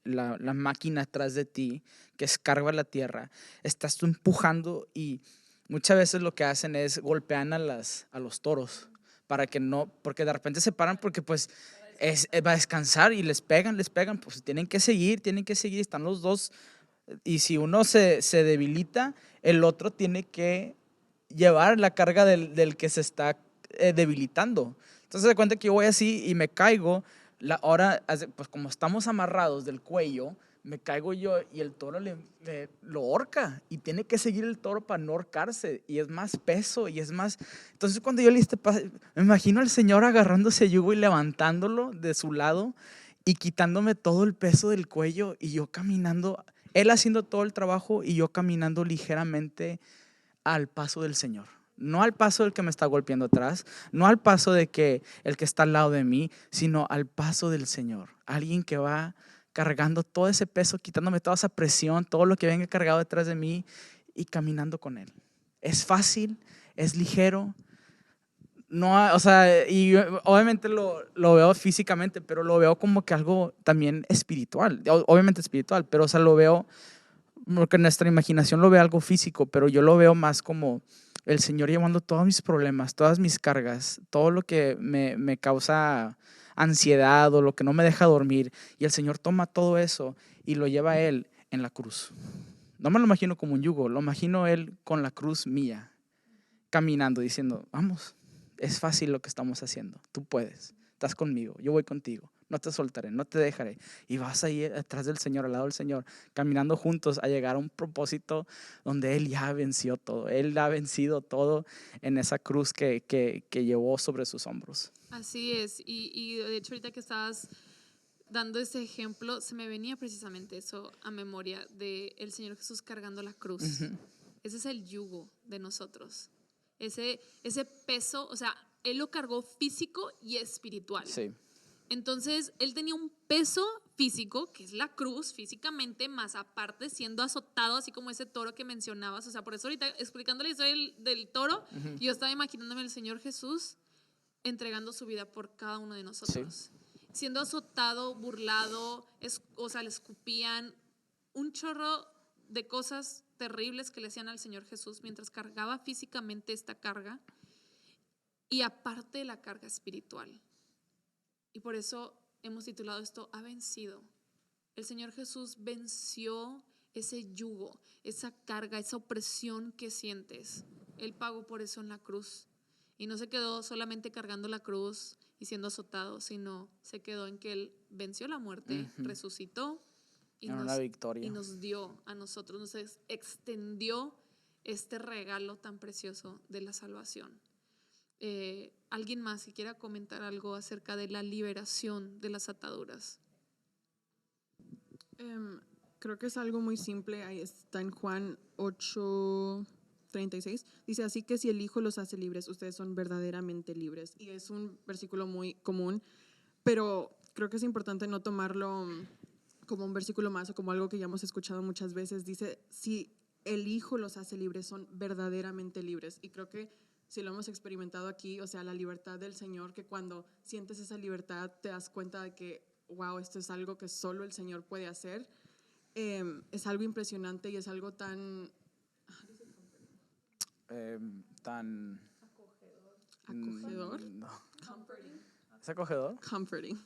L: la máquina atrás de ti que escarba la tierra, estás tú empujando y muchas veces lo que hacen es golpean a los toros para que no, porque de repente se paran porque pues va a descansar y les pegan, pues tienen que seguir, están los dos y si uno se debilita, el otro tiene que llevar la carga del que se está debilitando. Entonces se cuenta que yo voy así y me caigo, ahora pues como estamos amarrados del cuello, me caigo yo y el toro lo ahorca y tiene que seguir el toro para no ahorcarse y es más peso y es más. Entonces cuando yo me imagino al Señor agarrando ese yugo y levantándolo de su lado y quitándome todo el peso del cuello y yo caminando, Él haciendo todo el trabajo y yo caminando ligeramente al paso del Señor. No al paso del que me está golpeando atrás, no al paso de que el que está al lado de mí, sino al paso del Señor. Alguien que va cargando todo ese peso, quitándome toda esa presión, todo lo que venga cargado detrás de mí y caminando con Él. Es fácil, es ligero. No, o sea, y obviamente lo veo físicamente, pero lo veo como que algo también espiritual. Obviamente espiritual, pero o sea, lo veo, porque nuestra imaginación lo ve algo físico, pero yo lo veo más como el Señor llevando todos mis problemas, todas mis cargas, todo lo que me causa ansiedad o lo que no me deja dormir. Y el Señor toma todo eso y lo lleva a Él en la cruz. No me lo imagino como un yugo, lo imagino Él con la cruz mía, caminando, diciendo, vamos, es fácil lo que estamos haciendo, tú puedes, estás conmigo, yo voy contigo. No te soltaré, no te dejaré. Y vas ahí atrás del Señor, al lado del Señor, caminando juntos a llegar a un propósito donde Él ya venció todo. Él ha vencido todo en esa cruz que llevó sobre sus hombros.
C: Así es. Y de hecho ahorita que estabas dando ese ejemplo, se me venía precisamente eso a memoria del Señor Jesús cargando la cruz. Uh-huh. Ese es el yugo de nosotros. Ese peso, o sea, Él lo cargó físico y espiritual. Sí. Entonces, Él tenía un peso físico, que es la cruz, físicamente, más aparte siendo azotado, así como ese toro que mencionabas. O sea, por eso ahorita, explicando la historia del toro, uh-huh, yo estaba imaginándome al Señor Jesús entregando su vida por cada uno de nosotros. Sí. Siendo azotado, burlado, o sea, le escupían un chorro de cosas terribles que le hacían al Señor Jesús mientras cargaba físicamente esta carga y aparte la carga espiritual. Y por eso hemos titulado esto, ha vencido. El Señor Jesús venció ese yugo, esa carga, esa opresión que sientes. Él pagó por eso en la cruz. Y no se quedó solamente cargando la cruz y siendo azotado, sino se quedó en que Él venció la muerte, uh-huh, resucitó y nos dio a nosotros, nos extendió este regalo tan precioso de la salvación. ¿Alguien más que quiera comentar algo acerca de la liberación de las ataduras?
J: Creo que es algo muy simple. Ahí está en Juan 8:36. Dice, así que si el Hijo los hace libres, ustedes son verdaderamente libres. Y es un versículo muy común, pero creo que es importante no tomarlo como un versículo más o como algo que ya hemos escuchado muchas veces. Dice, si el Hijo los hace libres, son verdaderamente libres. Y creo que si lo hemos experimentado aquí, o sea, la libertad del Señor, que cuando sientes esa libertad te das cuenta de que, wow, esto es algo que solo el Señor puede hacer. Es algo impresionante y es algo tan...
L: tan...
J: ¿Acogedor?
L: No. ¿Es acogedor?
J: Comforting.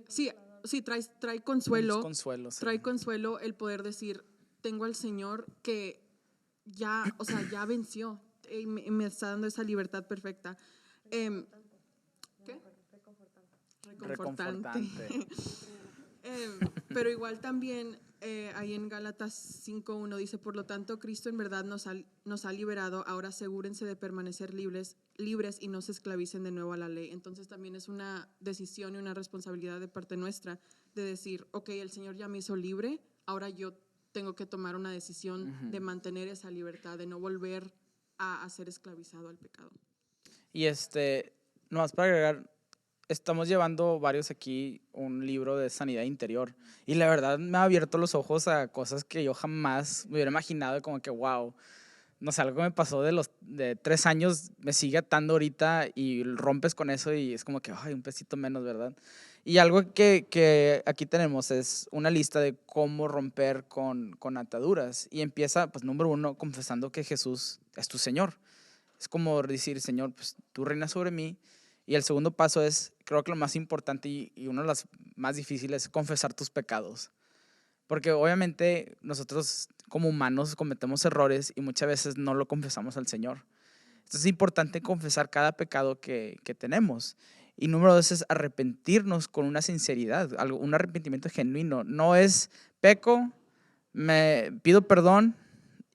J: Sí, trae consuelo.
L: Consuelo, sí.
J: Trae consuelo el poder decir, tengo al Señor que ya, o sea, ya venció y me está dando esa libertad perfecta. ¿Qué? Reconfortante. Pero igual también ahí en Gálatas 5:1 dice, por lo tanto, Cristo en verdad nos ha liberado, ahora asegúrense de permanecer libres y no se esclavicen de nuevo a la ley. Entonces también es una decisión y una responsabilidad de parte nuestra de decir, ok, el Señor ya me hizo libre, ahora yo tengo que tomar una decisión, uh-huh, de mantener esa libertad, de no volver a ser esclavizado al pecado.
L: Y nomás para agregar, estamos llevando varios aquí un libro de sanidad interior y la verdad me ha abierto los ojos a cosas que yo jamás me hubiera imaginado, como que wow, no sé, algo que me pasó de 3 años me sigue atando ahorita y rompes con eso y es como que, ay, un pesito menos, ¿verdad? Y algo que aquí tenemos es una lista de cómo romper con ataduras. Y empieza, pues, número 1, confesando que Jesús es tu Señor. Es como decir, Señor, pues tú reinas sobre mí. Y el segundo paso es, creo que lo más importante y uno de los más difíciles es confesar tus pecados. Porque obviamente nosotros como humanos cometemos errores y muchas veces no lo confesamos al Señor. Entonces es importante confesar cada pecado que tenemos. Y número 2 es arrepentirnos con una sinceridad, un arrepentimiento genuino. No es peco, me pido perdón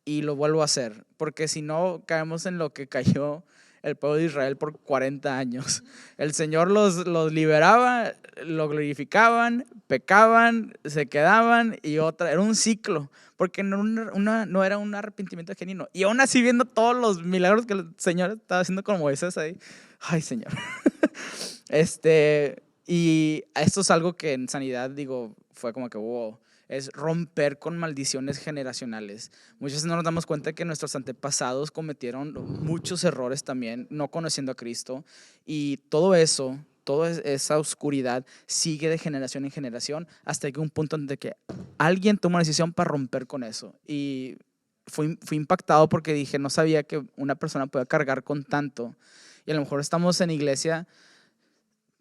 L: y lo vuelvo a hacer. Porque si no, caemos en lo que cayó el pueblo de Israel por 40 años. El Señor los liberaba, lo glorificaban, pecaban, se quedaban y era un ciclo, porque no era un arrepentimiento genuino. Y aún así viendo todos los milagros que el Señor estaba haciendo con Moisés ahí, ay Señor. Y esto es algo que en sanidad, digo, fue como que wow. Es romper con maldiciones generacionales. Muchas veces no nos damos cuenta que nuestros antepasados cometieron muchos errores también, no conociendo a Cristo. Y todo eso, toda esa oscuridad sigue de generación en generación hasta que un punto en que alguien toma una decisión para romper con eso. Y fui impactado porque dije, no sabía que una persona podía cargar con tanto. Y a lo mejor estamos en iglesia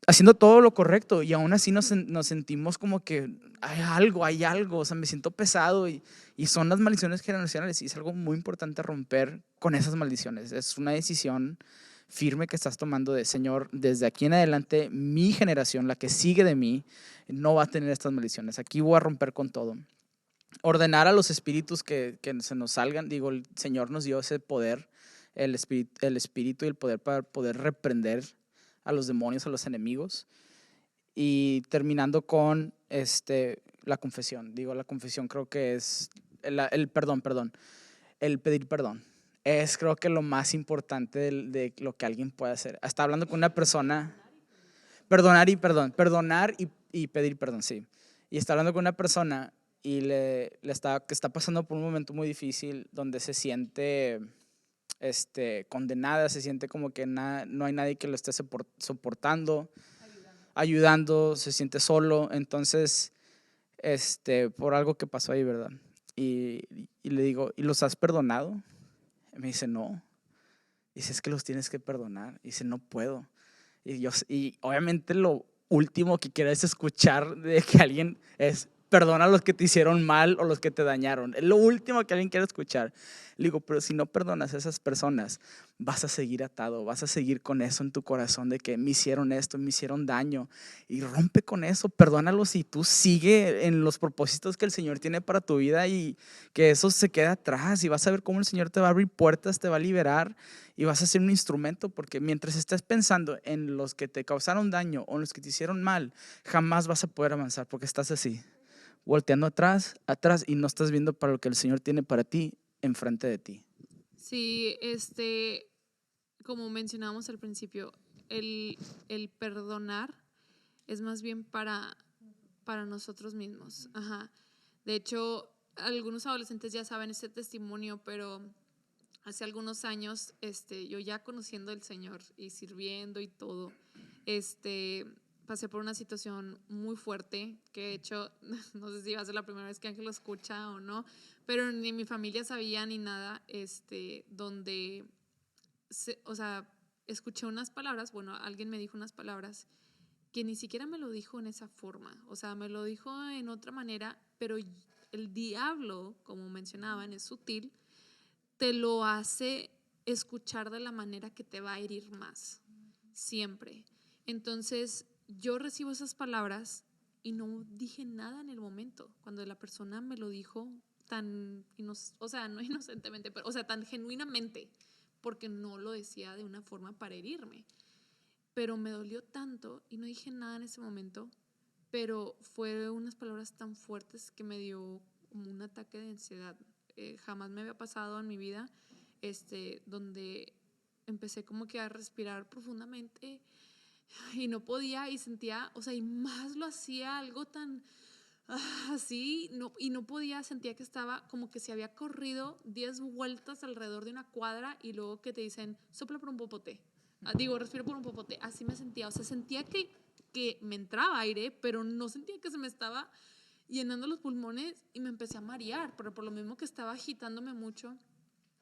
L: haciendo todo lo correcto y aún así nos sentimos como que hay algo, o sea, me siento pesado y son las maldiciones generacionales y es algo muy importante romper con esas maldiciones. Es una decisión firme que estás tomando de, Señor, desde aquí en adelante mi generación, la que sigue de mí, no va a tener estas maldiciones. Aquí voy a romper con todo. Ordenar a los espíritus que se nos salgan. Digo, el Señor nos dio ese poder, el espíritu y el poder para poder reprender a los demonios, a los enemigos. Y terminando con la confesión. Digo, la confesión creo que es el pedir perdón. Es creo que lo más importante de lo que alguien puede hacer. Hasta hablando con una persona, perdonar y pedir perdón, sí. Y está hablando con una persona y que está pasando por un momento muy difícil donde se siente condenada, se siente como que no hay nadie que lo esté soportando, ayudando, se siente solo. Entonces, por algo que pasó ahí, ¿verdad? Y le digo, ¿y los has perdonado? Y me dice, no. Y dice, es que los tienes que perdonar. Y dice, no puedo. Y obviamente lo último que quieres escuchar de que alguien es, perdona a los que te hicieron mal o los que te dañaron. Es lo último que alguien quiere escuchar. Le digo, pero si no perdonas a esas personas, vas a seguir atado, vas a seguir con eso en tu corazón de que me hicieron esto, me hicieron daño. Y rompe con eso, perdónalos y tú sigue en los propósitos que el Señor tiene para tu vida y que eso se quede atrás y vas a ver cómo el Señor te va a abrir puertas, te va a liberar y vas a ser un instrumento, porque mientras estés pensando en los que te causaron daño o en los que te hicieron mal, jamás vas a poder avanzar porque estás así, volteando atrás y no estás viendo para lo que el Señor tiene para ti enfrente de ti.
C: Sí, como mencionábamos al principio, el perdonar es más bien para nosotros mismos. Ajá. De hecho, algunos adolescentes ya saben este testimonio, pero hace algunos años, yo ya conociendo al Señor y sirviendo y todo, pasé por una situación muy fuerte que de hecho, no sé si va a ser la primera vez que Ángel lo escucha o no, pero ni mi familia sabía ni nada, donde, escuché unas palabras, bueno, alguien me dijo unas palabras que ni siquiera me lo dijo en esa forma, o sea, me lo dijo en otra manera, pero el diablo, como mencionaban, es sutil, te lo hace escuchar de la manera que te va a herir más, siempre. Entonces, yo recibo esas palabras y no dije nada en el momento, cuando la persona me lo dijo tan, no inocentemente, pero, tan genuinamente, porque no lo decía de una forma para herirme. Pero me dolió tanto y no dije nada en ese momento, pero fue unas palabras tan fuertes que me dio como un ataque de ansiedad. Jamás me había pasado en mi vida, donde empecé como que a respirar profundamente y no podía y sentía, y más lo hacía algo tan así, no, y no podía, sentía que estaba como que se había corrido 10 vueltas alrededor de una cuadra y luego que te dicen, sopla por un popote. Digo, respira por un popote. Así me sentía, o sea, sentía que me entraba aire, pero no sentía que se me estaba llenando los pulmones y me empecé a marear, pero por lo mismo que estaba agitándome mucho,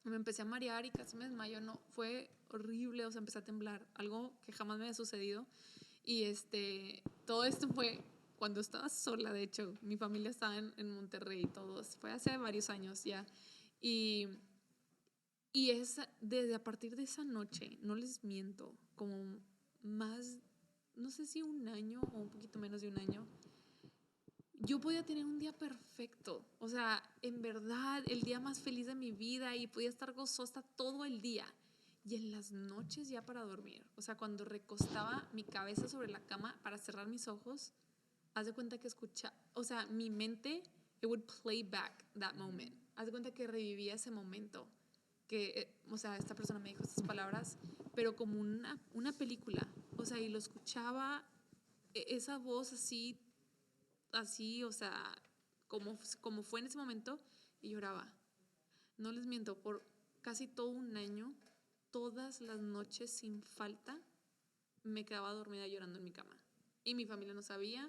C: me empecé a marear y casi me desmayo. No, fue horrible, o sea, empecé a temblar, algo que jamás me había sucedido. Y todo esto fue cuando estaba sola, de hecho, mi familia estaba en Monterrey y todos, fue hace varios años ya. Y desde a partir de esa noche, no les miento, como más, no sé si un año o un poquito menos de un año, yo podía tener un día perfecto, o sea, en verdad, el día más feliz de mi vida y podía estar gozosa todo el día. Y en las noches ya para dormir, o sea, cuando recostaba mi cabeza sobre la cama para cerrar mis ojos, haz de cuenta que o sea, mi mente, it would play back that moment. Haz de cuenta que revivía ese momento, o sea, esta persona me dijo estas palabras, pero como una película, o sea, y lo escuchaba, esa voz así, o sea, como fue en ese momento, y lloraba. No les miento, por casi todo un año, todas las noches sin falta, me quedaba dormida llorando en mi cama. Y mi familia no sabía,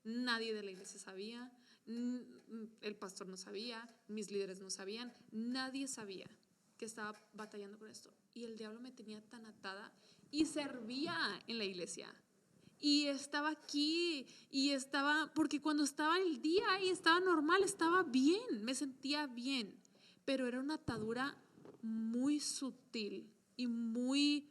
C: nadie de la iglesia sabía, el pastor no sabía, mis líderes no sabían, nadie sabía que estaba batallando con esto. Y el diablo me tenía tan atada y servía en la iglesia. Y estaba aquí porque cuando estaba el día y estaba normal, estaba bien, me sentía bien. Pero era una atadura muy sutil y muy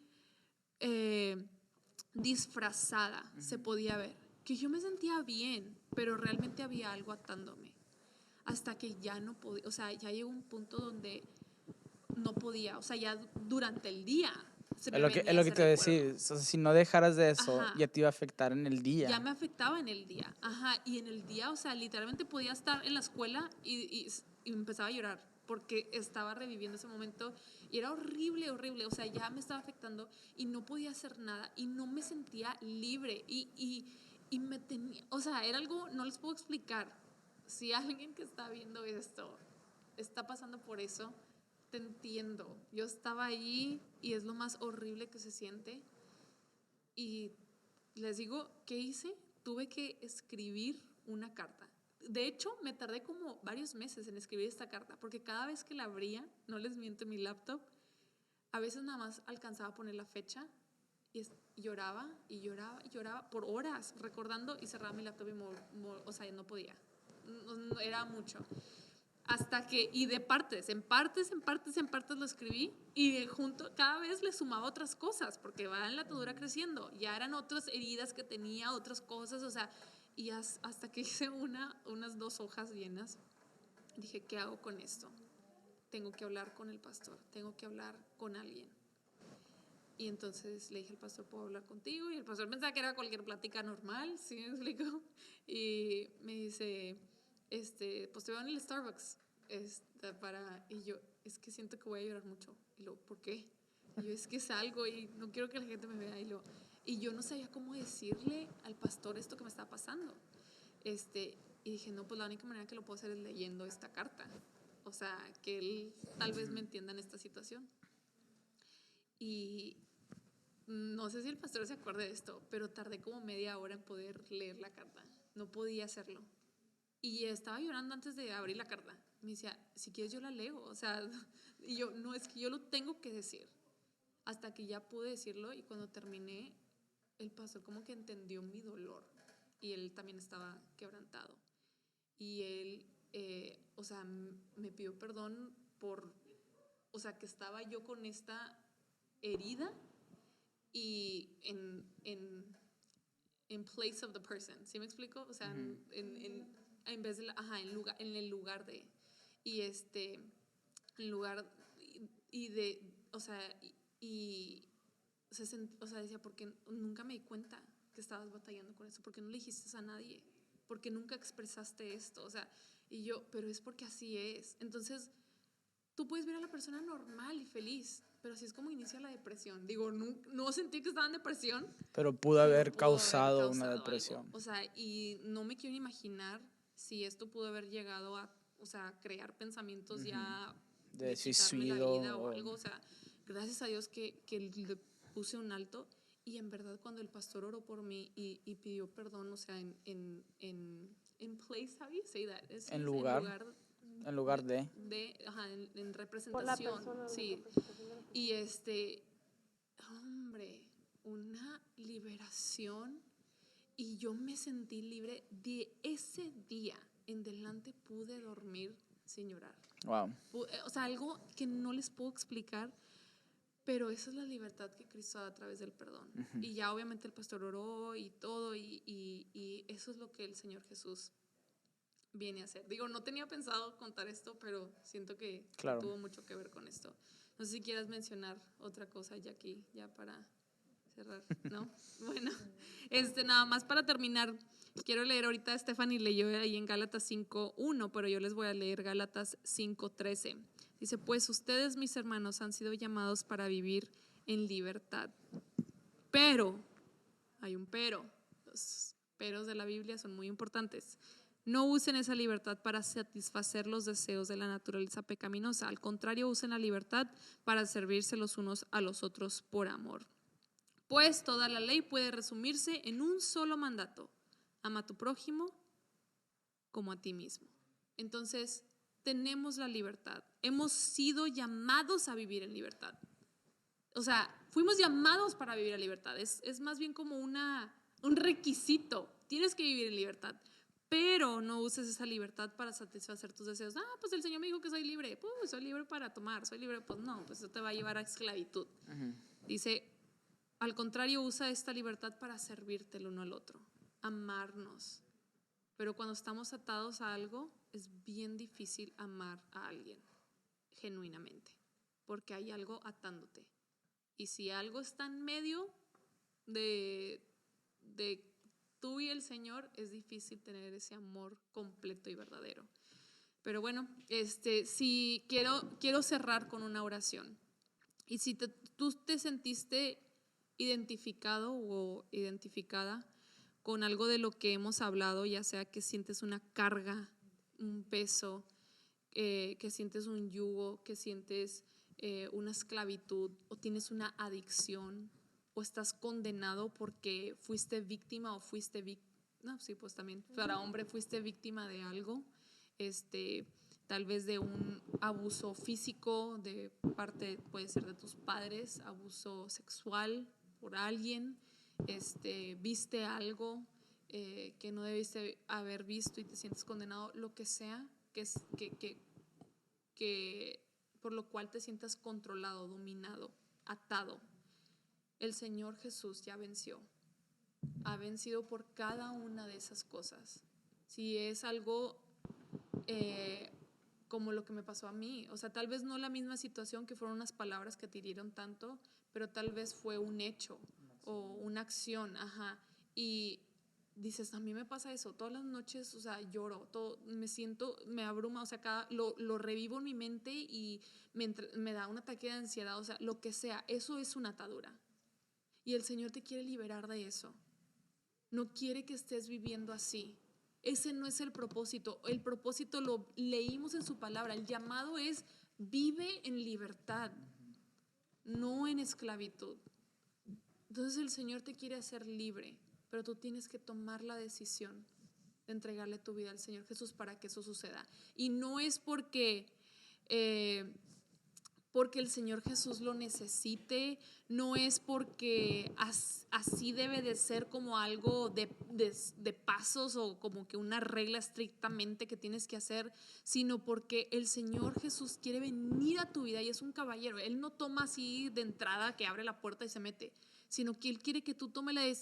C: disfrazada, se podía ver. Que yo me sentía bien, pero realmente había algo atándome. Hasta que ya no podía, o sea, ya llegó un punto donde no podía, o sea, ya durante el día.
L: Es lo que te voy a decir, o sea, si no dejaras de eso, ya te iba a afectar en el día.
C: Ya me afectaba en el día, y en el día, o sea, literalmente podía estar en la escuela y empezaba a llorar porque estaba reviviendo ese momento y era horrible, horrible, o sea, ya me estaba afectando y no podía hacer nada y no me sentía libre y me tenía, o sea, era algo, no les puedo explicar. Si alguien que está viendo esto está pasando por eso, te entiendo. Yo estaba ahí y es lo más horrible que se siente. Y les digo, ¿qué hice? Tuve que escribir una carta. De hecho, me tardé como varios meses en escribir esta carta, porque cada vez que la abría, no les miento, en mi laptop, a veces nada más alcanzaba a poner la fecha y lloraba y lloraba y lloraba por horas, recordando, y cerraba mi laptop o sea, no podía. No, era mucho. Hasta que, y de partes, en partes lo escribí y cada vez le sumaba otras cosas, porque va en la atadura creciendo, ya eran otras heridas que tenía, otras cosas, o sea, y hasta que hice unas 2 hojas llenas, dije, ¿qué hago con esto? Tengo que hablar con el pastor, tengo que hablar con alguien. Y entonces le dije al pastor, ¿puedo hablar contigo? Y el pastor pensaba que era cualquier plática normal, ¿sí me explico? Y me dice, pues te veo en el Starbucks, y yo, es que siento que voy a llorar mucho. Y luego, ¿por qué? Y yo, es que salgo y no quiero que la gente me vea. Y yo no sabía cómo decirle al pastor esto que me estaba pasando. Y dije, no, pues la única manera que lo puedo hacer es leyendo esta carta. O sea, que él tal vez me entienda en esta situación. Y no sé si el pastor se acuerda de esto, pero tardé como media hora en poder leer la carta. No podía hacerlo. Y estaba llorando antes de abrir la carta. Me decía, si quieres yo la leo. O sea, y yo, no, es que yo lo tengo que decir. Hasta que ya pude decirlo y cuando terminé, el pastor como que entendió mi dolor. Y él también estaba quebrantado. Y él, o sea, me pidió perdón o sea, que estaba yo con esta herida y en place of the person. ¿Sí me explico? O sea, en vez de en el lugar de, y en lugar y de, o sea, o sea, decía, porque nunca me di cuenta que estabas batallando con eso, porque no le dijiste a nadie, porque nunca expresaste esto, o sea, y yo, pero es porque así es. Entonces, tú puedes ver a la persona normal y feliz, pero así es como inicia la depresión. Digo, no sentí que estaba en depresión,
L: pero pudo haber causado una depresión.
C: Algo. O sea, y no me quiero imaginar si esto pudo haber llegado a, o sea, crear pensamientos ya
L: De
C: quitarme la
L: suicidio
C: vida o
L: o-
C: algo, o sea, gracias a Dios que le puse un alto. Y en verdad cuando el pastor oró por mí y pidió perdón, o sea, en place, how do you say that?
L: En lugar de.
C: Ajá, en
K: Por la
C: representación,
K: persona,
C: sí.
K: representación de la
C: Y hombre, una liberación, y yo me sentí libre de ese día en delante, pude dormir sin llorar.
L: Wow.
C: O sea, algo que no les puedo explicar, pero esa es la libertad que Cristo da a través del perdón. Y ya obviamente el pastor oró y todo, y eso es lo que el Señor Jesús viene a hacer. Digo, no tenía pensado contar esto, pero siento que
L: Claro.
C: tuvo mucho que ver con esto. No sé si quieras mencionar otra cosa, Jackie, ya para cerrar, ¿no? Bueno, nada más para terminar, quiero leer ahorita, Stephanie leyó ahí en Gálatas 5:1, pero yo les voy a leer Gálatas 5:13. Dice, pues ustedes, mis hermanos, han sido llamados para vivir en libertad. Pero, hay un pero, los peros de la Biblia son muy importantes. No usen esa libertad para satisfacer los deseos de la naturaleza pecaminosa. Al contrario, usen la libertad para servirse los unos a los otros por amor. Pues toda la ley puede resumirse en un solo mandato: ama a tu prójimo como a ti mismo. Entonces, tenemos la libertad. Hemos sido llamados a vivir en libertad. O sea, fuimos llamados para vivir en libertad. Es más bien como un requisito. Tienes que vivir en libertad. Pero no uses esa libertad para satisfacer tus deseos. Pues el Señor me dijo que soy libre. Pues soy libre para tomar, soy libre. Pues no, pues eso te va a llevar a esclavitud. Dice, al contrario, usa esta libertad para servirte el uno al otro, amarnos. Pero cuando estamos atados a algo, es bien difícil amar a alguien genuinamente, porque hay algo atándote. Y si algo está en medio de tú y el Señor, es difícil tener ese amor completo y verdadero. Pero bueno, si quiero cerrar con una oración. Y si tú te sentiste identificado o identificada con algo de lo que hemos hablado, ya sea que sientes una carga, un peso, que sientes un yugo, que sientes una esclavitud, o tienes una adicción, o estás condenado porque fuiste víctima o fuiste no, sí, pues también para hombre fuiste víctima de algo, tal vez de un abuso físico de parte, puede ser de tus padres, abuso sexual por alguien, viste algo que no debiste haber visto y te sientes condenado, lo que sea, que por lo cual te sientas controlado, dominado, atado. El Señor Jesús ya venció, ha vencido por cada una de esas cosas. Si es algo como lo que me pasó a mí, o sea, tal vez no la misma situación, que fueron unas palabras que te hirieron tanto, pero tal vez fue un hecho o una acción, y dices, a mí me pasa eso, todas las noches, o sea, lloro, me abruma, o sea, lo revivo en mi mente y me da un ataque de ansiedad, o sea, lo que sea, eso es una atadura. Y el Señor te quiere liberar de eso. No quiere que estés viviendo así. Ese no es el propósito. El propósito lo leímos en su palabra. El llamado es: vive en libertad, no en esclavitud. Entonces el Señor te quiere hacer libre, pero tú tienes que tomar la decisión de entregarle tu vida al Señor Jesús para que eso suceda. Y no es porque el Señor Jesús lo necesite, no es porque así debe de ser como algo de pasos o como que una regla estrictamente que tienes que hacer, sino porque el Señor Jesús quiere venir a tu vida y es un caballero. Él no toma así de entrada, que abre la puerta y se mete, sino que Él quiere que tú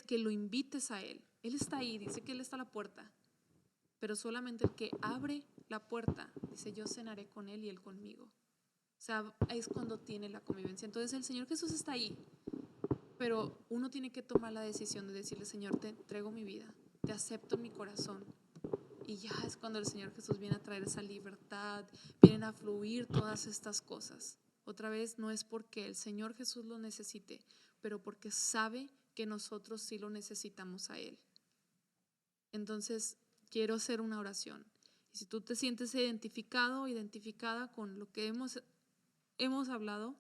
C: que lo invites a Él. Él está ahí, dice que Él está a la puerta, pero solamente el que abre la puerta, dice, yo cenaré con Él y Él conmigo. O sea, es cuando tiene la convivencia. Entonces el Señor Jesús está ahí, pero uno tiene que tomar la decisión de decirle: Señor, te entrego mi vida, te acepto en mi corazón. Y ya es cuando el Señor Jesús viene a traer esa libertad, vienen a fluir todas estas cosas. Otra vez, no es porque el Señor Jesús lo necesite, pero porque sabe que nosotros sí lo necesitamos a Él. Entonces, quiero hacer una oración. Y si tú te sientes identificado, identificada con lo que hemos hablado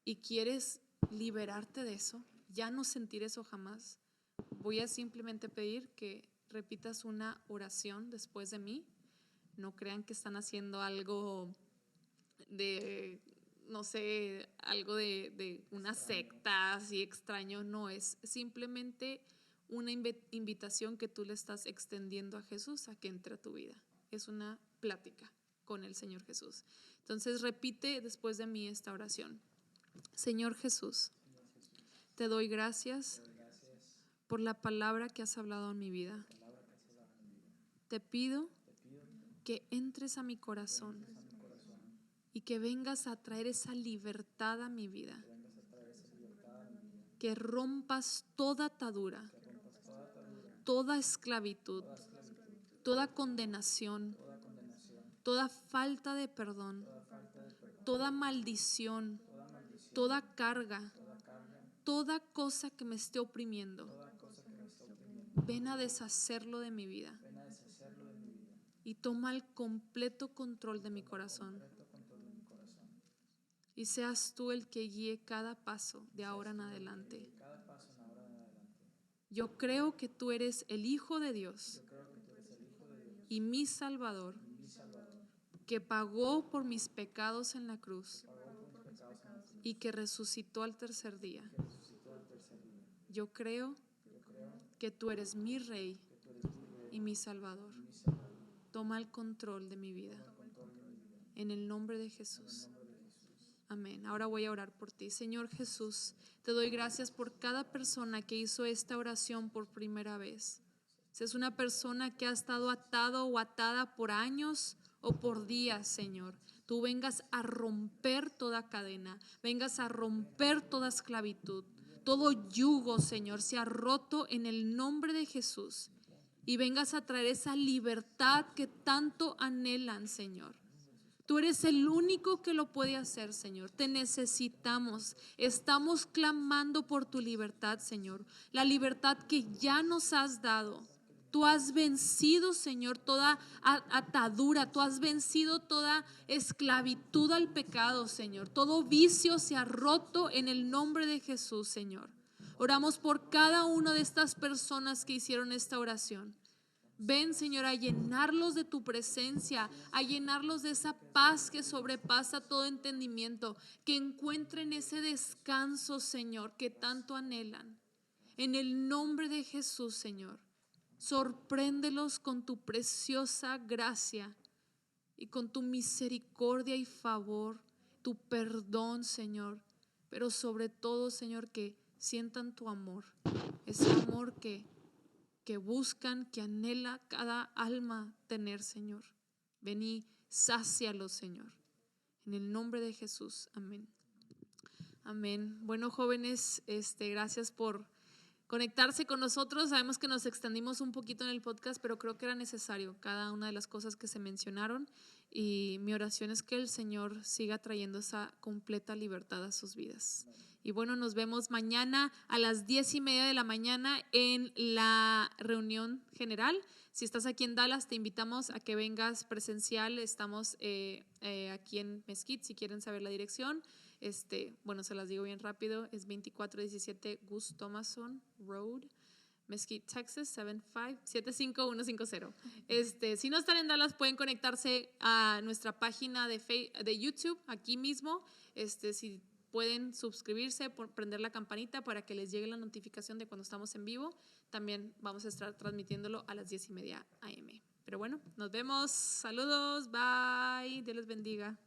C: y quieres liberarte de eso, ya no sentir eso jamás, voy a simplemente pedir que repitas una oración después de mí. No crean que están haciendo algo de, no sé, algo de una secta así extraño. No, es simplemente una invitación que tú le estás extendiendo a Jesús a que entre a tu vida. Es una plática con el Señor Jesús. Entonces repite después de mí esta oración. Señor Jesús, te doy gracias por la palabra que has hablado en mi vida. Te pido que entres a mi corazón y que vengas a traer esa libertad a mi vida. Que rompas toda atadura, toda esclavitud, toda condenación, toda falta de perdón, toda maldición, toda carga, toda cosa que me esté oprimiendo. Ven a deshacerlo de mi vida y toma el completo control de mi corazón. Y seas tú el que guíe cada paso de ahora en adelante. Yo creo que tú eres el Hijo de Dios y mi Salvador, que pagó por mis pecados en la cruz y que resucitó al tercer día. Yo creo que tú eres mi Rey y mi Salvador. Toma el control de mi vida. En el nombre de Jesús. Amén. Ahora voy a orar por ti. Señor Jesús, te doy gracias por cada persona que hizo esta oración por primera vez. Si es una persona que ha estado atado o atada por años o por días, Señor, tú vengas a romper toda cadena, vengas a romper toda esclavitud. Todo yugo, Señor, se ha roto en el nombre de Jesús. Y vengas a traer esa libertad que tanto anhelan, Señor. Tú eres el único que lo puede hacer, Señor. Te necesitamos. Estamos clamando por tu libertad, Señor. La libertad que ya nos has dado. Tú has vencido, Señor, toda atadura. Tú has vencido toda esclavitud al pecado, Señor. Todo vicio se ha roto en el nombre de Jesús, Señor. Oramos por cada una de estas personas que hicieron esta oración. Ven, Señor, a llenarlos de tu presencia, a llenarlos de esa paz que sobrepasa todo entendimiento, que encuentren ese descanso, Señor, que tanto anhelan. En el nombre de Jesús, Señor, sorpréndelos con tu preciosa gracia y con tu misericordia y favor, tu perdón, Señor, pero sobre todo, Señor, que sientan tu amor, ese amor que buscan, que anhela cada alma tener, Señor. Ven y sácialos, Señor. En el nombre de Jesús. Amén. Amén. Bueno, jóvenes, gracias por conectarse con nosotros. Sabemos que nos extendimos un poquito en el podcast, pero creo que era necesario cada una de las cosas que se mencionaron. Y mi oración es que el Señor siga trayendo esa completa libertad a sus vidas. Y bueno, nos vemos mañana a las 10:30 de la mañana en la reunión general. Si estás aquí en Dallas, te invitamos a que vengas presencial. Estamos aquí en Mesquite, si quieren saber la dirección. Bueno, se las digo bien rápido. Es 2417 Gus Thomason Road, Mesquite, Texas, 75150. Si no están en Dallas, pueden conectarse a nuestra página de YouTube, aquí mismo. Si pueden suscribirse, prender la campanita para que les llegue la notificación de cuando estamos en vivo. También vamos a estar transmitiéndolo a las 10:30 AM. Pero bueno, nos vemos. Saludos. Bye. Dios les bendiga.